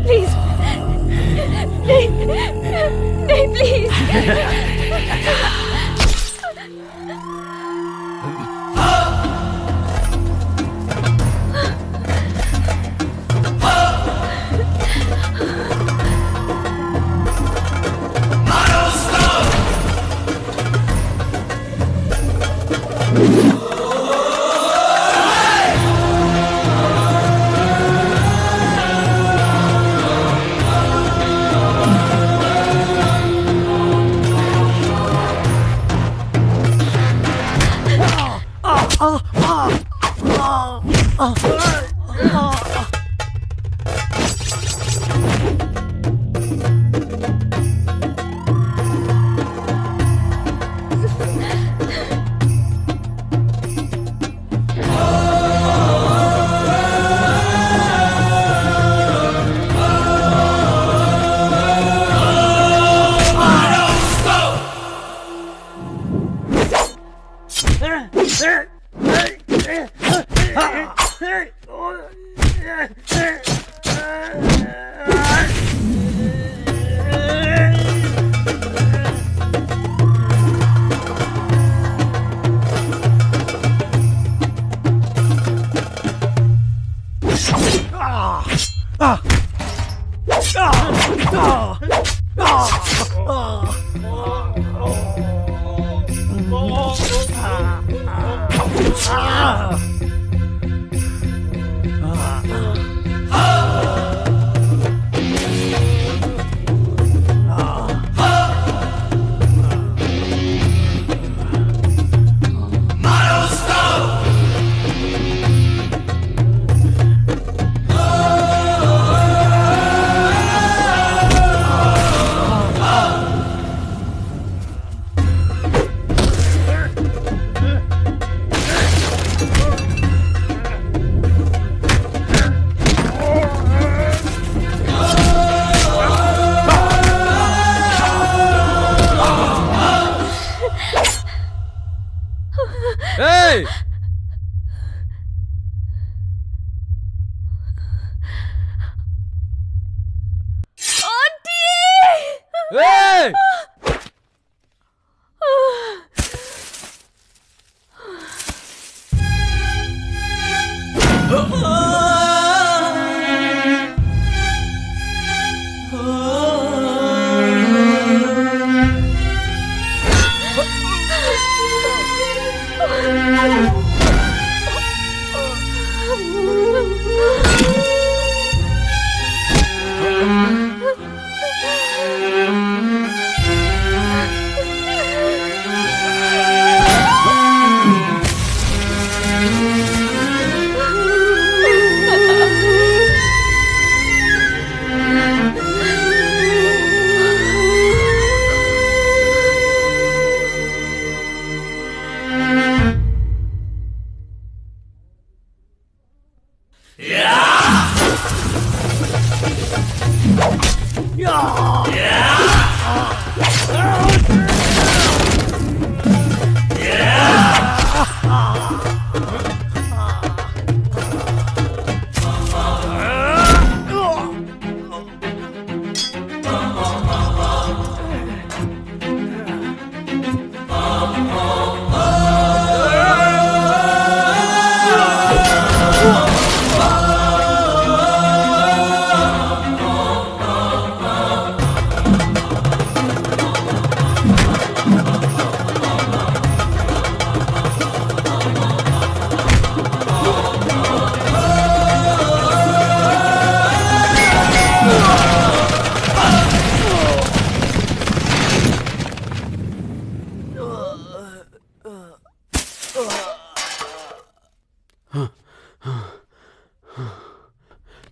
प्लीज नहीं, नहीं प्लीज।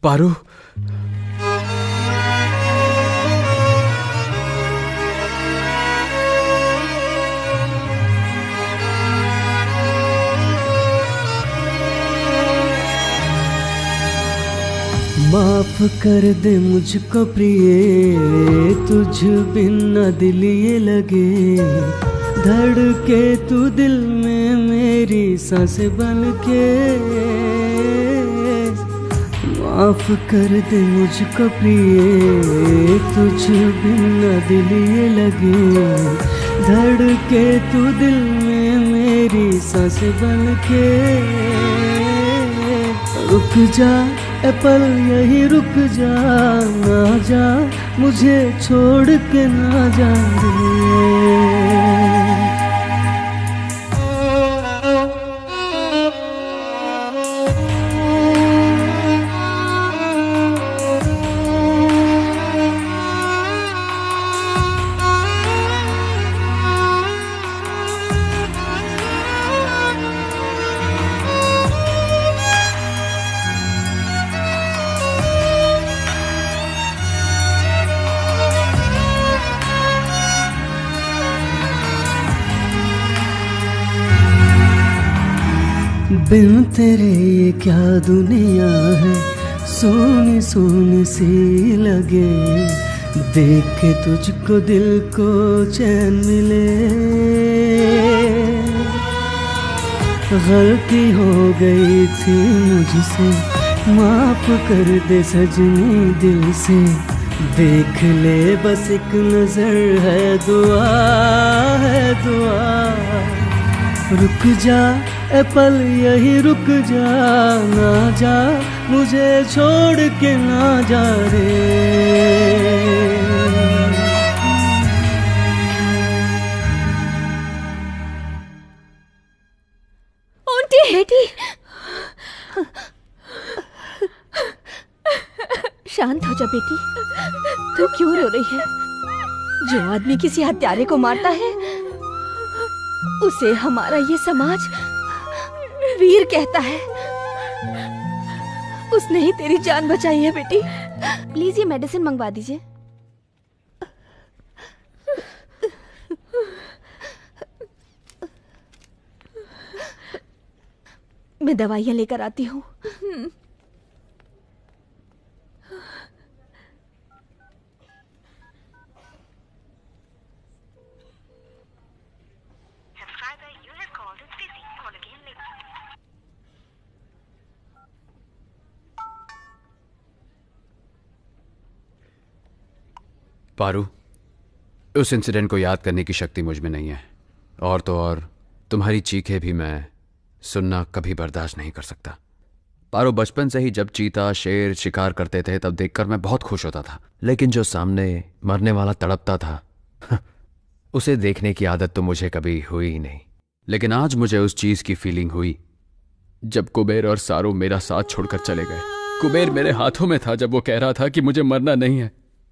पारू, माफ कर दे मुझको प्रिय, तुझ बिन न दिल ये लगे, धड़के तू दिल में मेरी सांस बन के। माफ कर दे मुझको प्रिय, तुझ बिन न दिल ये लगे, धड़के तू दिल में मेरी सांस बन के। रुक जा ए पल यही रुक जा, ना जा मुझे छोड़ के ना जा रे। बिन तेरे ये क्या दुनिया है, सोनी सोनी सी लगे, देख के तुझको दिल को चैन मिले। गलती हो गई थी मुझसे, माफ कर दे सजनी दिल से, देख ले बस एक नजर है दुआ, है दुआ। रुक जा ए पल यही रुक जा, ना जा मुझे छोड़ के ना जा रे। आंटी बेटी शांत हो जा बेटी, तू क्यों रो रही है? जो आदमी किसी हत्यारे को मारता है उसे हमारा ये समाज वीर कहता है। उसने ही तेरी जान बचाई है बेटी। प्लीज ये मेडिसिन मंगवा दीजिए। मैं दवाइयाँ लेकर आती हूँ। पारू, उस इंसिडेंट को याद करने की शक्ति मुझ में नहीं है, और तो और तुम्हारी चीखें भी मैं सुनना कभी बर्दाश्त नहीं कर सकता। पारो, बचपन से ही जब चीता शेर शिकार करते थे तब देखकर मैं बहुत खुश होता था, लेकिन जो सामने मरने वाला तड़पता था उसे देखने की आदत तो मुझे कभी हुई ही नहीं। लेकिन आज मुझे उस चीज की फीलिंग हुई जब कुबेर और सारो मेरा साथ छोड़कर चले गए। कुबेर मेरे हाथों में था जब वो कह रहा था कि मुझे मरना नहीं है।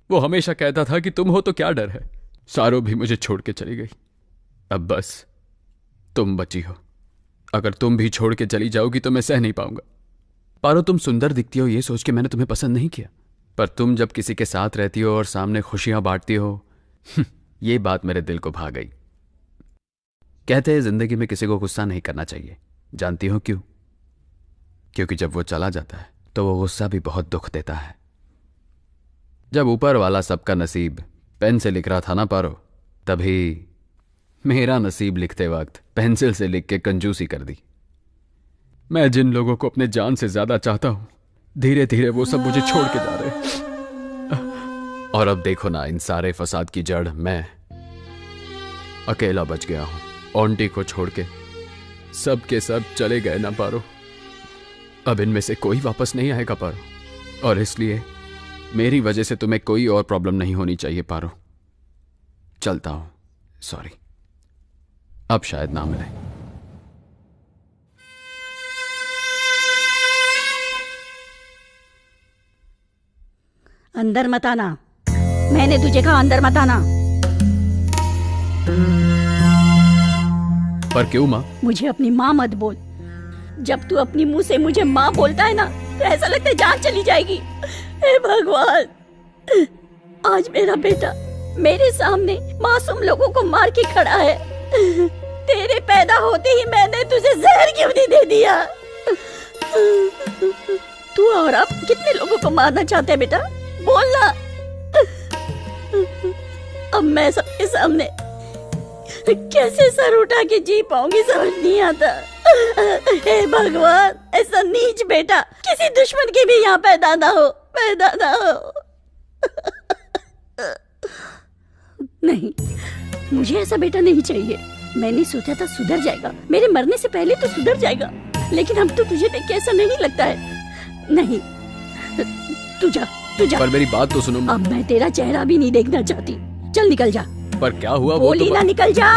वो हमेशा कहता था कि तुम हो तो क्या डर है। सारो भी मुझे छोड़ के चली गई। अब बस तुम बची हो। अगर तुम भी छोड़ के चली जाओगी तो मैं सह नहीं पाऊंगा। पारो, तुम सुंदर दिखती हो ये सोच के मैंने तुम्हें पसंद नहीं किया, पर तुम जब किसी के साथ रहती हो और सामने खुशियां बांटती हो ये बात मेरे दिल को भा गई। कहते हैं जिंदगी में किसी को गुस्सा नहीं करना चाहिए। जानती हो क्यों? क्योंकि जब वो चला जाता है तो वो गुस्सा भी बहुत दुख देता है। जब ऊपर वाला सबका नसीब पेन से लिख रहा था ना पारो, तभी मेरा नसीब लिखते वक्त पेंसिल से लिख के कंजूसी कर दी। मैं जिन लोगों को अपने जान से ज्यादा चाहता हूं, धीरे धीरे वो सब मुझे छोड़ के जा रहे। और अब देखो ना, इन सारे फसाद की जड़ मैं अकेला बच गया हूं। ऑन्टी को छोड़ के सब के सब चले गए ना पारो। अब इनमें से कोई वापस नहीं आएगा पारो, और इसलिए मेरी वजह से तुम्हें कोई और प्रॉब्लम नहीं होनी चाहिए पारो। चलता हूं, सॉरी। अब शायद ना मिले। अंदर मत आना, मैंने तुझे कहा अंदर मत आना। पर क्यों माँ? मुझे अपनी माँ मत बोल। जब तू अपनी मुंह से मुझे माँ बोलता है ना तो ऐसा लगता है जान चली जाएगी। हे भगवान, आज मेरा बेटा मेरे सामने मासूम लोगों को मार के खड़ा है। तेरे पैदा होते ही मैंने तुझे जहर क्यों नहीं दे दिया? तू और अब कितने लोगों को मारना चाहते है बेटा? बोलना। अब मैं सबके सामने कैसे सर उठा के जी पाऊंगी समझ नहीं आता। हे भगवान, ऐसा नीच बेटा किसी दुश्मन के भी यहाँ पैदा ना हो, पैदा ना हो। नहीं, मुझे ऐसा बेटा नहीं चाहिए। मैंने सोचा था सुधर जाएगा, मेरे मरने से पहले तो सुधर जाएगा, लेकिन अब तो तुझे देख के ऐसा नहीं लगता है। नहीं, तू जा, तू जा। पर मेरी बात तो सुनो। अब मैं तेरा चेहरा भी नहीं देखना चाहती। चल निकल जा। पर क्या हुआ? बोली ना, निकल जा।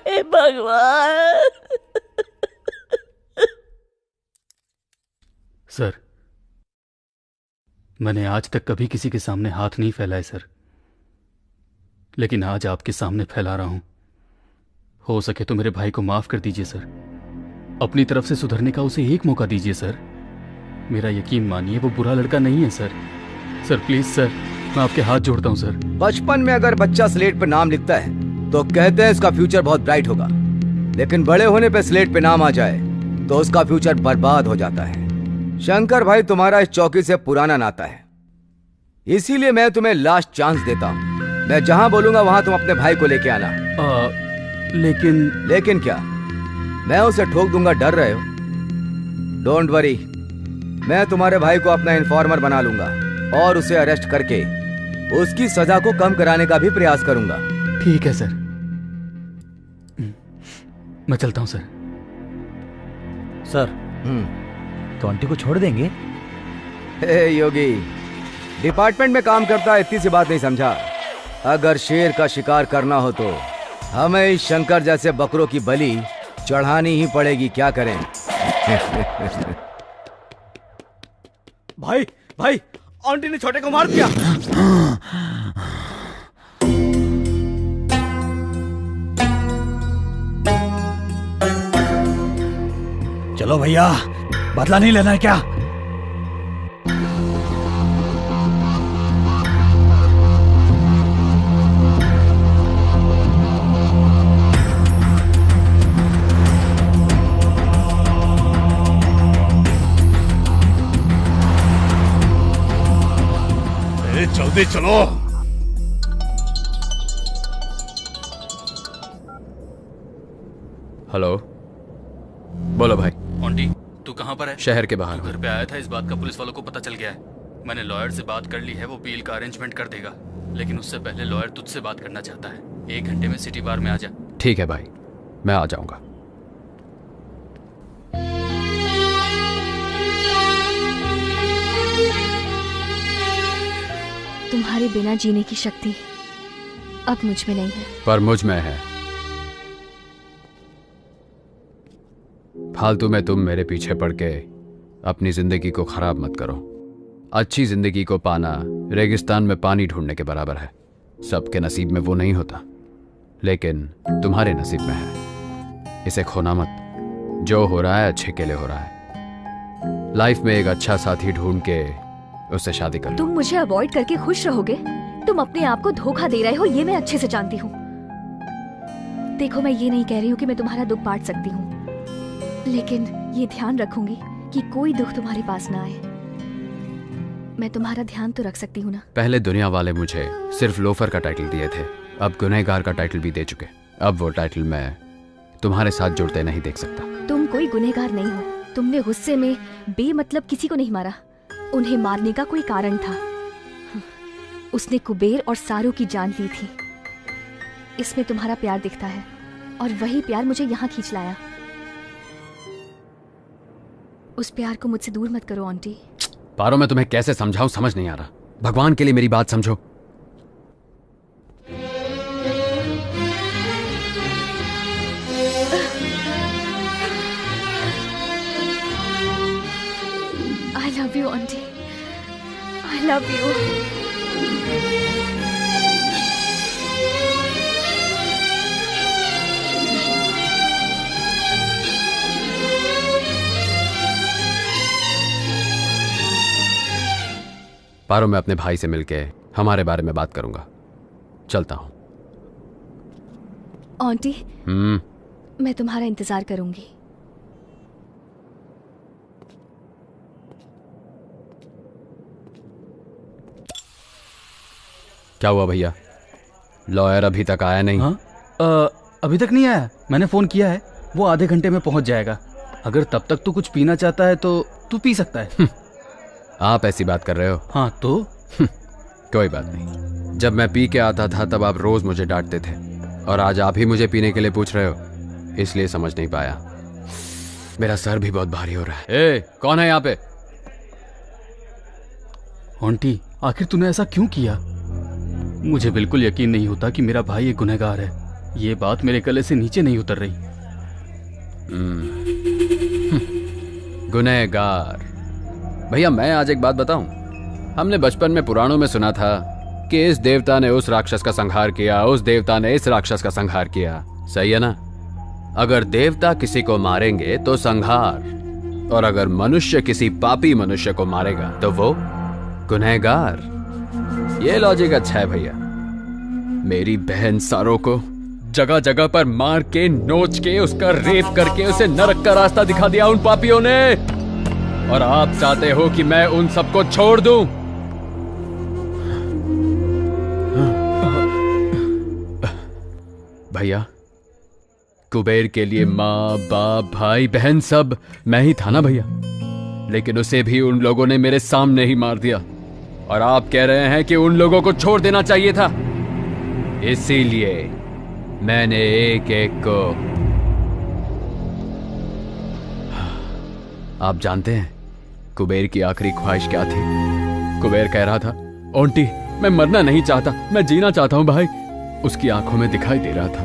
हे भगवान। सर, मैंने आज तक कभी किसी के सामने हाथ नहीं फैलाए सर, लेकिन आज आपके सामने फैला रहा हूं। हो सके तो मेरे भाई को माफ कर दीजिए सर। अपनी तरफ से सुधरने का उसे एक मौका दीजिए सर। मेरा यकीन मानिए वो बुरा लड़का नहीं है सर। सर प्लीज सर, मैं आपके हाथ जोड़ता हूं सर। बचपन में अगर बच्चा स्लेट पे नाम लिखता है तो कहते हैं इसका फ्यूचर बहुत ब्राइट होगा, लेकिन बड़े होने पे स्लेट पे नाम आ जाए तो उसका फ्यूचर बर्बाद हो जाता है। शंकर भाई, तुम्हारा इस चौकी से पुराना नाता है, इसीलिए मैं तुम्हें लास्ट चांस देता हूँ। मैं जहाँ बोलूंगा वहाँ तुम अपने भाई को लेके आना। लेकिन क्या? मैं उसे ठोक दूंगा, डर रहे हो? डोंट वरी, मैं तुम्हारे भाई को अपना इन्फॉर्मर बना लूंगा और उसे अरेस्ट करके उसकी सजा को कम कराने का भी प्रयास करूंगा। ठीक है सर, मैं चलता हूं सर। सर, तो आंटी को छोड़ देंगे? हे योगी, डिपार्टमेंट में काम करता है, इतनी सी बात नहीं समझा? अगर शेर का शिकार करना हो तो हमें इस शंकर जैसे बकरों की बलि चढ़ानी ही पड़ेगी। क्या करें? भाई भाई, आंटी ने छोटे को मार दिया। चलो भैया, बदला नहीं लेना है क्या? जल्दी चलो। हेलो, बोलो भाई। ऑन्टी, तू कहाँ पर है? शहर के बाहर। घर पे आया था, इस बात का पुलिस वालों को पता चल गया है। मैंने लॉयर से बात कर ली है, वो बेल का अरेंजमेंट कर देगा, लेकिन उससे पहले लॉयर तुझसे बात करना चाहता है। 1 घंटे में सिटी बार में आ जा। ठीक है भाई, मैं आ जाऊंगा। तुम्हारे बिना जीने की शक्ति अब मुझ में नहीं है। पर मुझ में है। फालतू में तुम मेरे पीछे पड़ के अपनी जिंदगी को खराब मत करो। अच्छी जिंदगी को पाना रेगिस्तान में पानी ढूंढने के बराबर है। सबके नसीब में वो नहीं होता, लेकिन तुम्हारे नसीब में है। इसे खोना मत। जो हो रहा है अच्छे के लिए हो रहा है। लाइफ में एक अच्छा साथी ढूंढ के उससे शादी कर लो। तुम मुझे अवॉइड करके खुश रहोगे? तुम अपने आप को धोखा दे रहे हो, ये मैं अच्छे से जानती हूँ। देखो, मैं ये नहीं कह रही हूँ कि मैं तुम्हारा दुख बांट सकती हूँ, लेकिन ये ध्यान रखूंगी कि कोई दुख तुम्हारे पास ना आए। मैं तुम्हारा ध्यान तो रख सकती हूँ ना। पहले दुनिया वाले मुझे सिर्फ लोफर का टाइटल दिए थे, अब गुनहगार का टाइटल भी दे चुके। अब वो टाइटल मैं तुम्हारे साथ जुड़ते नहीं देख सकता। तुम कोई गुनहगार नहीं हो। तुमने गुस्से में बेमतलब किसी को नहीं मारा। उन्हें मारने का कोई कारण था। उसने कुबेर और सारू की जान ली थी। इसमें तुम्हारा प्यार दिखता है, और वही प्यार मुझे यहाँ खींच लाया। उस प्यार को मुझसे दूर मत करो आंटी। पारो, मैं तुम्हें कैसे समझाऊं, समझ नहीं आ रहा। भगवान के लिए मेरी बात समझो। I love you, auntie. I love you. पारो, मैं अपने भाई से मिलके हमारे बारे में बात करूंगा। चलता हूं। आंटी, मैं तुम्हारा इंतजार करूंगी। क्या हुआ भैया? लॉयर अभी तक आया नहीं? अभी तक नहीं आया। मैंने फोन किया है, वो आधे घंटे में पहुंच जाएगा। अगर तब तक तू कुछ पीना चाहता है तो तू पी सकता है। आप ऐसी बात कर रहे हो? हाँ तो कोई बात नहीं। जब मैं पी के आता था तब आप रोज मुझे डांटते थे, और आज आप ही मुझे पीने के लिए पूछ रहे हो, इसलिए समझ नहीं पाया। मेरा सर भी बहुत भारी हो रहा है। ए, कौन है यहाँ पे? आंटी, आखिर तूने ऐसा क्यों किया? मुझे बिल्कुल यकीन नहीं होता कि मेरा भाई एक गुनहगार है। ये बात मेरे गले से नीचे नहीं उतर रही। गुनहगार? भैया, मैं आज एक बात बताऊं। हमने बचपन में पुराणों में सुना था कि इस देवता ने उस राक्षस का संहार किया, उस देवता ने इस राक्षस का संहार किया। सही है ना? अगर देवता किसी को मारेंगे तो संहार, और अगर मनुष्य किसी पापी मनुष्य को मारेगा तो वो गुनहगार। ये लॉजिक अच्छा है भैया। मेरी बहन सारो को जगह जगह पर मार के, नोच के, उसका रेप करके उसे नरक का रास्ता दिखा दिया उन पापियों ने, और आप चाहते हो कि मैं उन सबको छोड़ दूं? भैया, कुबेर के लिए माँ, बाप, भाई, बहन सब मैं ही था ना भैया, लेकिन उसे भी उन लोगों ने मेरे सामने ही मार दिया, और आप कह रहे हैं कि उन लोगों को छोड़ देना चाहिए था। इसीलिए मैंने एक एक को। आप जानते हैं कुबेर की आखिरी ख्वाहिश क्या थी? कुबेर कह रहा था, आंटी, मैं मरना नहीं चाहता, मैं जीना चाहता हूं भाई। उसकी आंखों में दिखाई दे रहा था।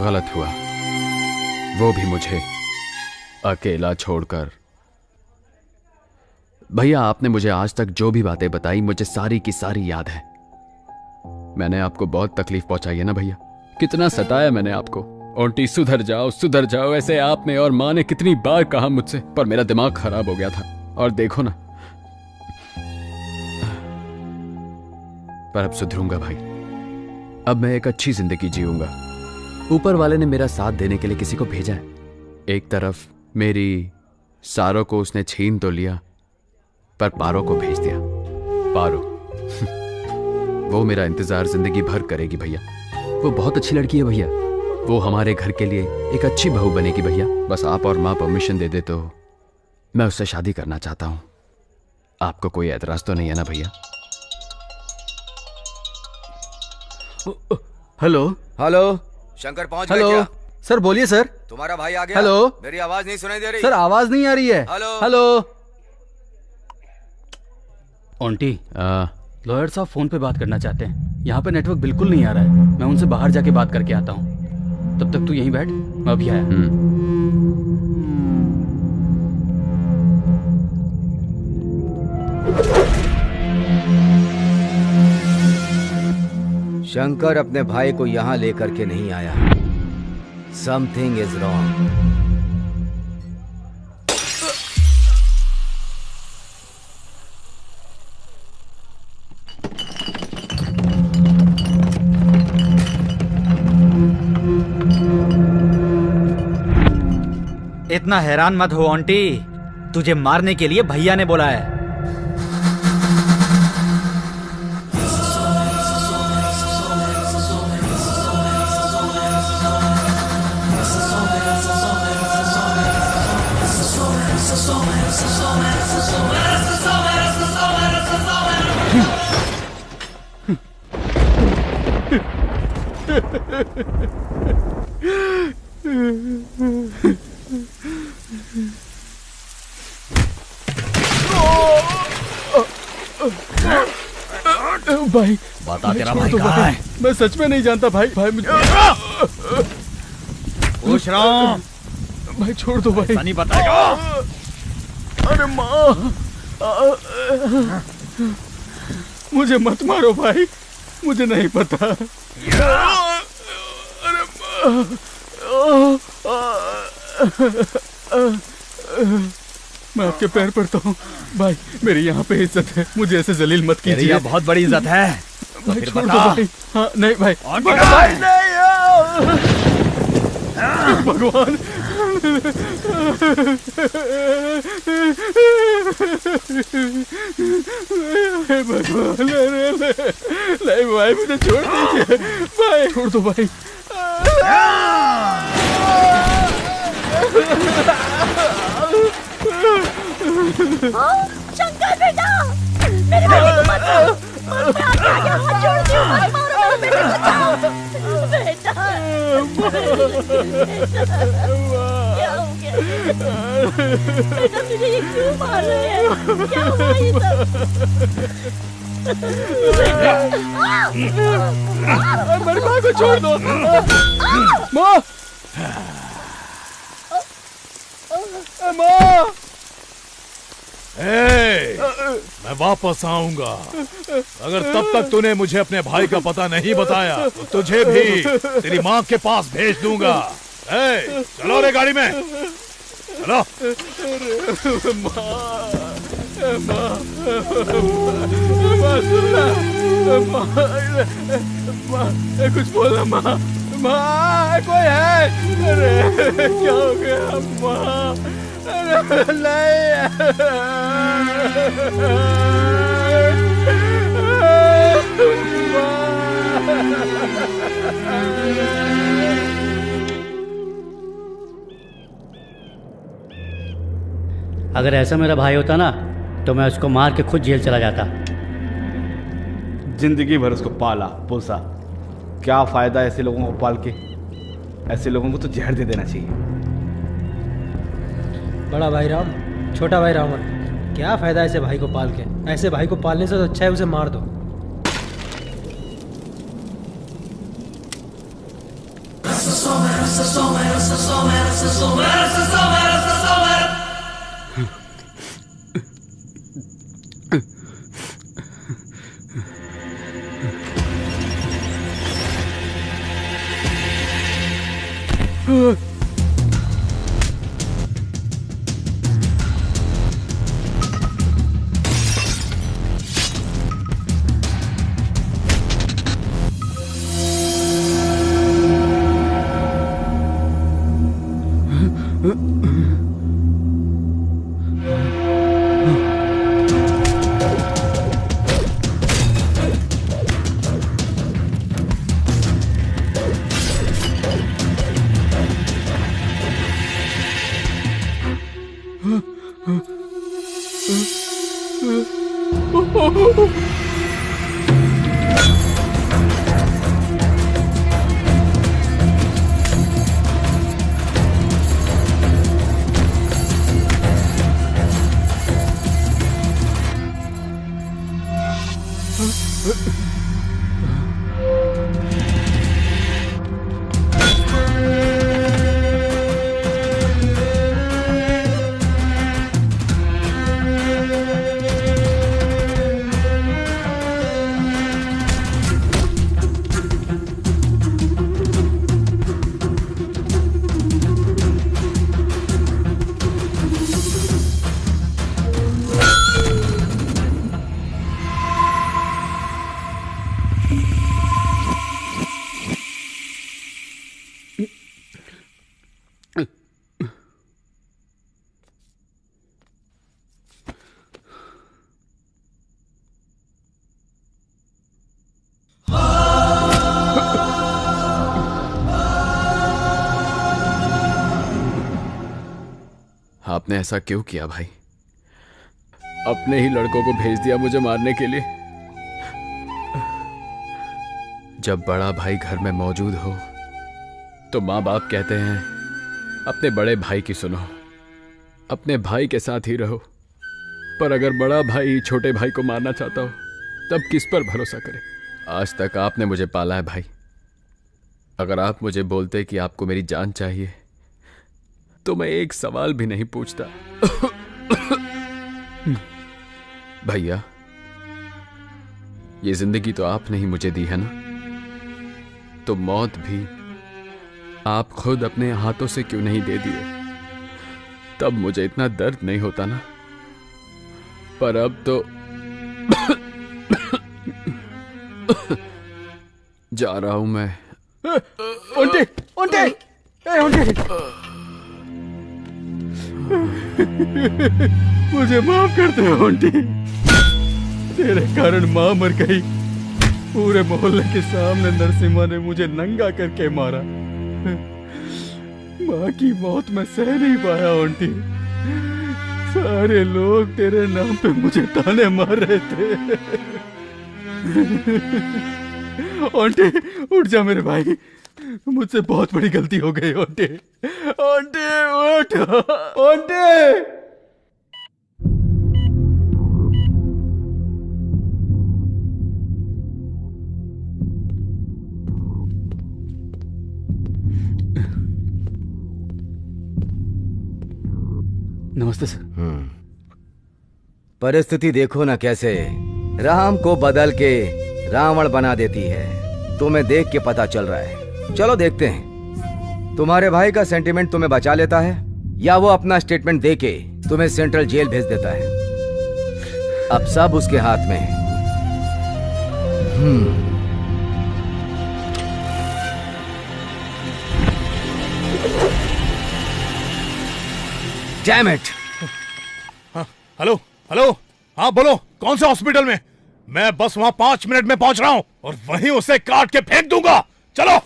गलत हुआ, वो भी मुझे अकेला छोड़कर। भैया, आपने मुझे आज तक जो भी बातें बताई, मुझे सारी की सारी याद है। मैंने आपको बहुत तकलीफ पहुंचाई है ना भैया? कितना सताया मैंने आपको। आंटी, सुधर जाओ, ऐसे आपने और माँ ने कितनी बार कहा मुझसे, पर मेरा दिमाग खराब हो गया था। और देखो ना, पर अब सुधरूंगा भाई। अब मैं एक अच्छी जिंदगी जीऊंगा। ऊपर वाले ने मेरा साथ देने के लिए किसी को भेजा है। एक तरफ मेरी सारो को उसने छीन तो लिया, पर पारो को भेज दिया। पारो वो मेरा इंतजार जिंदगी भर करेगी भैया। वो बहुत अच्छी लड़की है भैया। वो हमारे घर के लिए एक अच्छी बहू बनेगी भैया। बस आप और माँ परमिशन दे दे तो मैं उससे शादी करना चाहता हूँ। आपको कोई एतराज तो नहीं है ना भैया? हेलो हेलो, शंकर पहुंच गए हेलो क्या? सर, बोलिए सर। तुम्हारा भाई आ गया? हेलो, मेरी आवाज नहीं सुनाई दे रही? सर आवाज नहीं आ रही है। Hello hello. ऑन्टी, लॉयर साहब फोन पे बात करना चाहते हैं। यहाँ पे नेटवर्क बिल्कुल नहीं आ रहा है। मैं उनसे बाहर जाके बात करके आता हूँ। तब तक तू यहीं बैठ, मैं अभी आया। शंकर अपने भाई को यहाँ लेकर के नहीं आया। Something is wrong. इतना हैरान मत हो आंटी, तुझे मारने के लिए भैया ने बोला है। भाई बता, तेरा भाई कहाँ है? मैं सच में नहीं जानता भाई। भाई मुझे पूछ रहा हूँ। भाई छोड़ दो भाई। नहीं बताएगा। अरे माँ, मुझे मत मारो भाई, मुझे नहीं पता। अरे मैं आपके पैर पड़ता हूँ भाई, मेरी यहाँ पे इज्जत है, मुझे ऐसे जलील मत कीजिए। यहाँ बहुत बड़ी इज्जत है। भाई फिर छोड़ दो बता। भाई। हाँ नहीं भाई, भाई भगवान। भगवान, नहीं भाई, मुझे छोड़ दीजिए भाई, छोड़ दो भाई। शंकर बेटा, मेरे बेटे को मत मारो। मैं आगे आ गया, हाथ जोड़ती हूँ, मत मारो मेरे बेटे को, बचाओ बेटा। क्या हो गया बेटा, तुझे ये क्यों मार रहे हैं? क्या हुआ ये सब? मेरी माँ को छोड़ दो। माँ, माँ, मैं वापस आऊंगा। अगर तब तक तूने मुझे अपने भाई का पता नहीं बताया तो तुझे भी तेरी माँ के पास भेज दूंगा। चलो रे गाड़ी में, चलो। कुछ बोलना माँ, माँ कोई है? अरे क्या हो गया माँ? अरे अगर ऐसा मेरा भाई होता ना तो मैं उसको मार के खुद जेल चला जाता। जिंदगी भर उसको पाला पोसा, क्या फायदा ऐसे लोगों को पाल के? ऐसे लोगों को तो जहर दे देना चाहिए। बड़ा भाई राम, छोटा भाई रावण, क्या फायदा ऐसे भाई को पाल के? ऐसे भाई को पालने से तो अच्छा है उसे मार दो। आपने ऐसा क्यों किया भाई? अपने ही लड़कों को भेज दिया मुझे मारने के लिए। जब बड़ा भाई घर में मौजूद हो तो माँ बाप कहते हैं अपने बड़े भाई की सुनो, अपने भाई के साथ ही रहो। पर अगर बड़ा भाई छोटे भाई को मारना चाहता हो तब किस पर भरोसा करे? आज तक आपने मुझे पाला है भाई। अगर आप मुझे बोलते कि आपको मेरी जान चाहिए तो मैं एक सवाल भी नहीं पूछता। भैया, ये जिंदगी तो आपने ही मुझे दी है ना, तो मौत भी आप खुद अपने हाथों से क्यों नहीं दे दिए? तब मुझे इतना दर्द नहीं होता ना। पर अब तो जा रहा हूं मैं। ओंटे, ओंटे, ओंटे। मुझे माफ कर दे ओंटे। तेरे कारण मां मर गई। पूरे मोहल्ले के सामने नरसिम्हा ने मुझे नंगा करके मारा। माँ की मौत मैं सह नहीं पाया ओंटी। सारे लोग तेरे नाम पे मुझे ताने मार रहे थे। ओंटी उठ जा मेरे भाई, मुझसे बहुत बड़ी गलती हो गई ओंटी। ओंटी उठ, ओंटी। नमस्ते सर। परिस्थिति देखो ना कैसे राम को बदल के रावण बना देती है। तुम्हें देख के पता चल रहा है। चलो देखते हैं तुम्हारे भाई का सेंटिमेंट तुम्हें बचा लेता है या वो अपना स्टेटमेंट देके तुम्हें सेंट्रल जेल भेज देता है। अब सब उसके हाथ में है। Damn it! हेलो हेलो, हाँ बोलो, कौन से हॉस्पिटल में? मैं बस वहां 5 मिनट में पहुंच रहा हूं और वहीं उसे काट के फेंक दूंगा। चलो।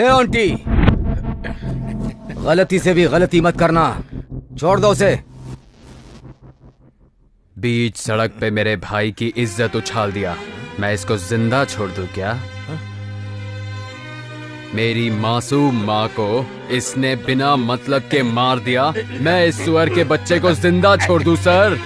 ए आंटी, गलती से भी गलती मत करना, छोड़ दो उसे। बीच सड़क पे मेरे भाई की इज्जत उछाल दिया, मैं इसको जिंदा छोड़ दूं क्या? मेरी मासूम माँ को इसने बिना मतलब के मार दिया, मैं इस सुअर के बच्चे को जिंदा छोड़ दूं सर?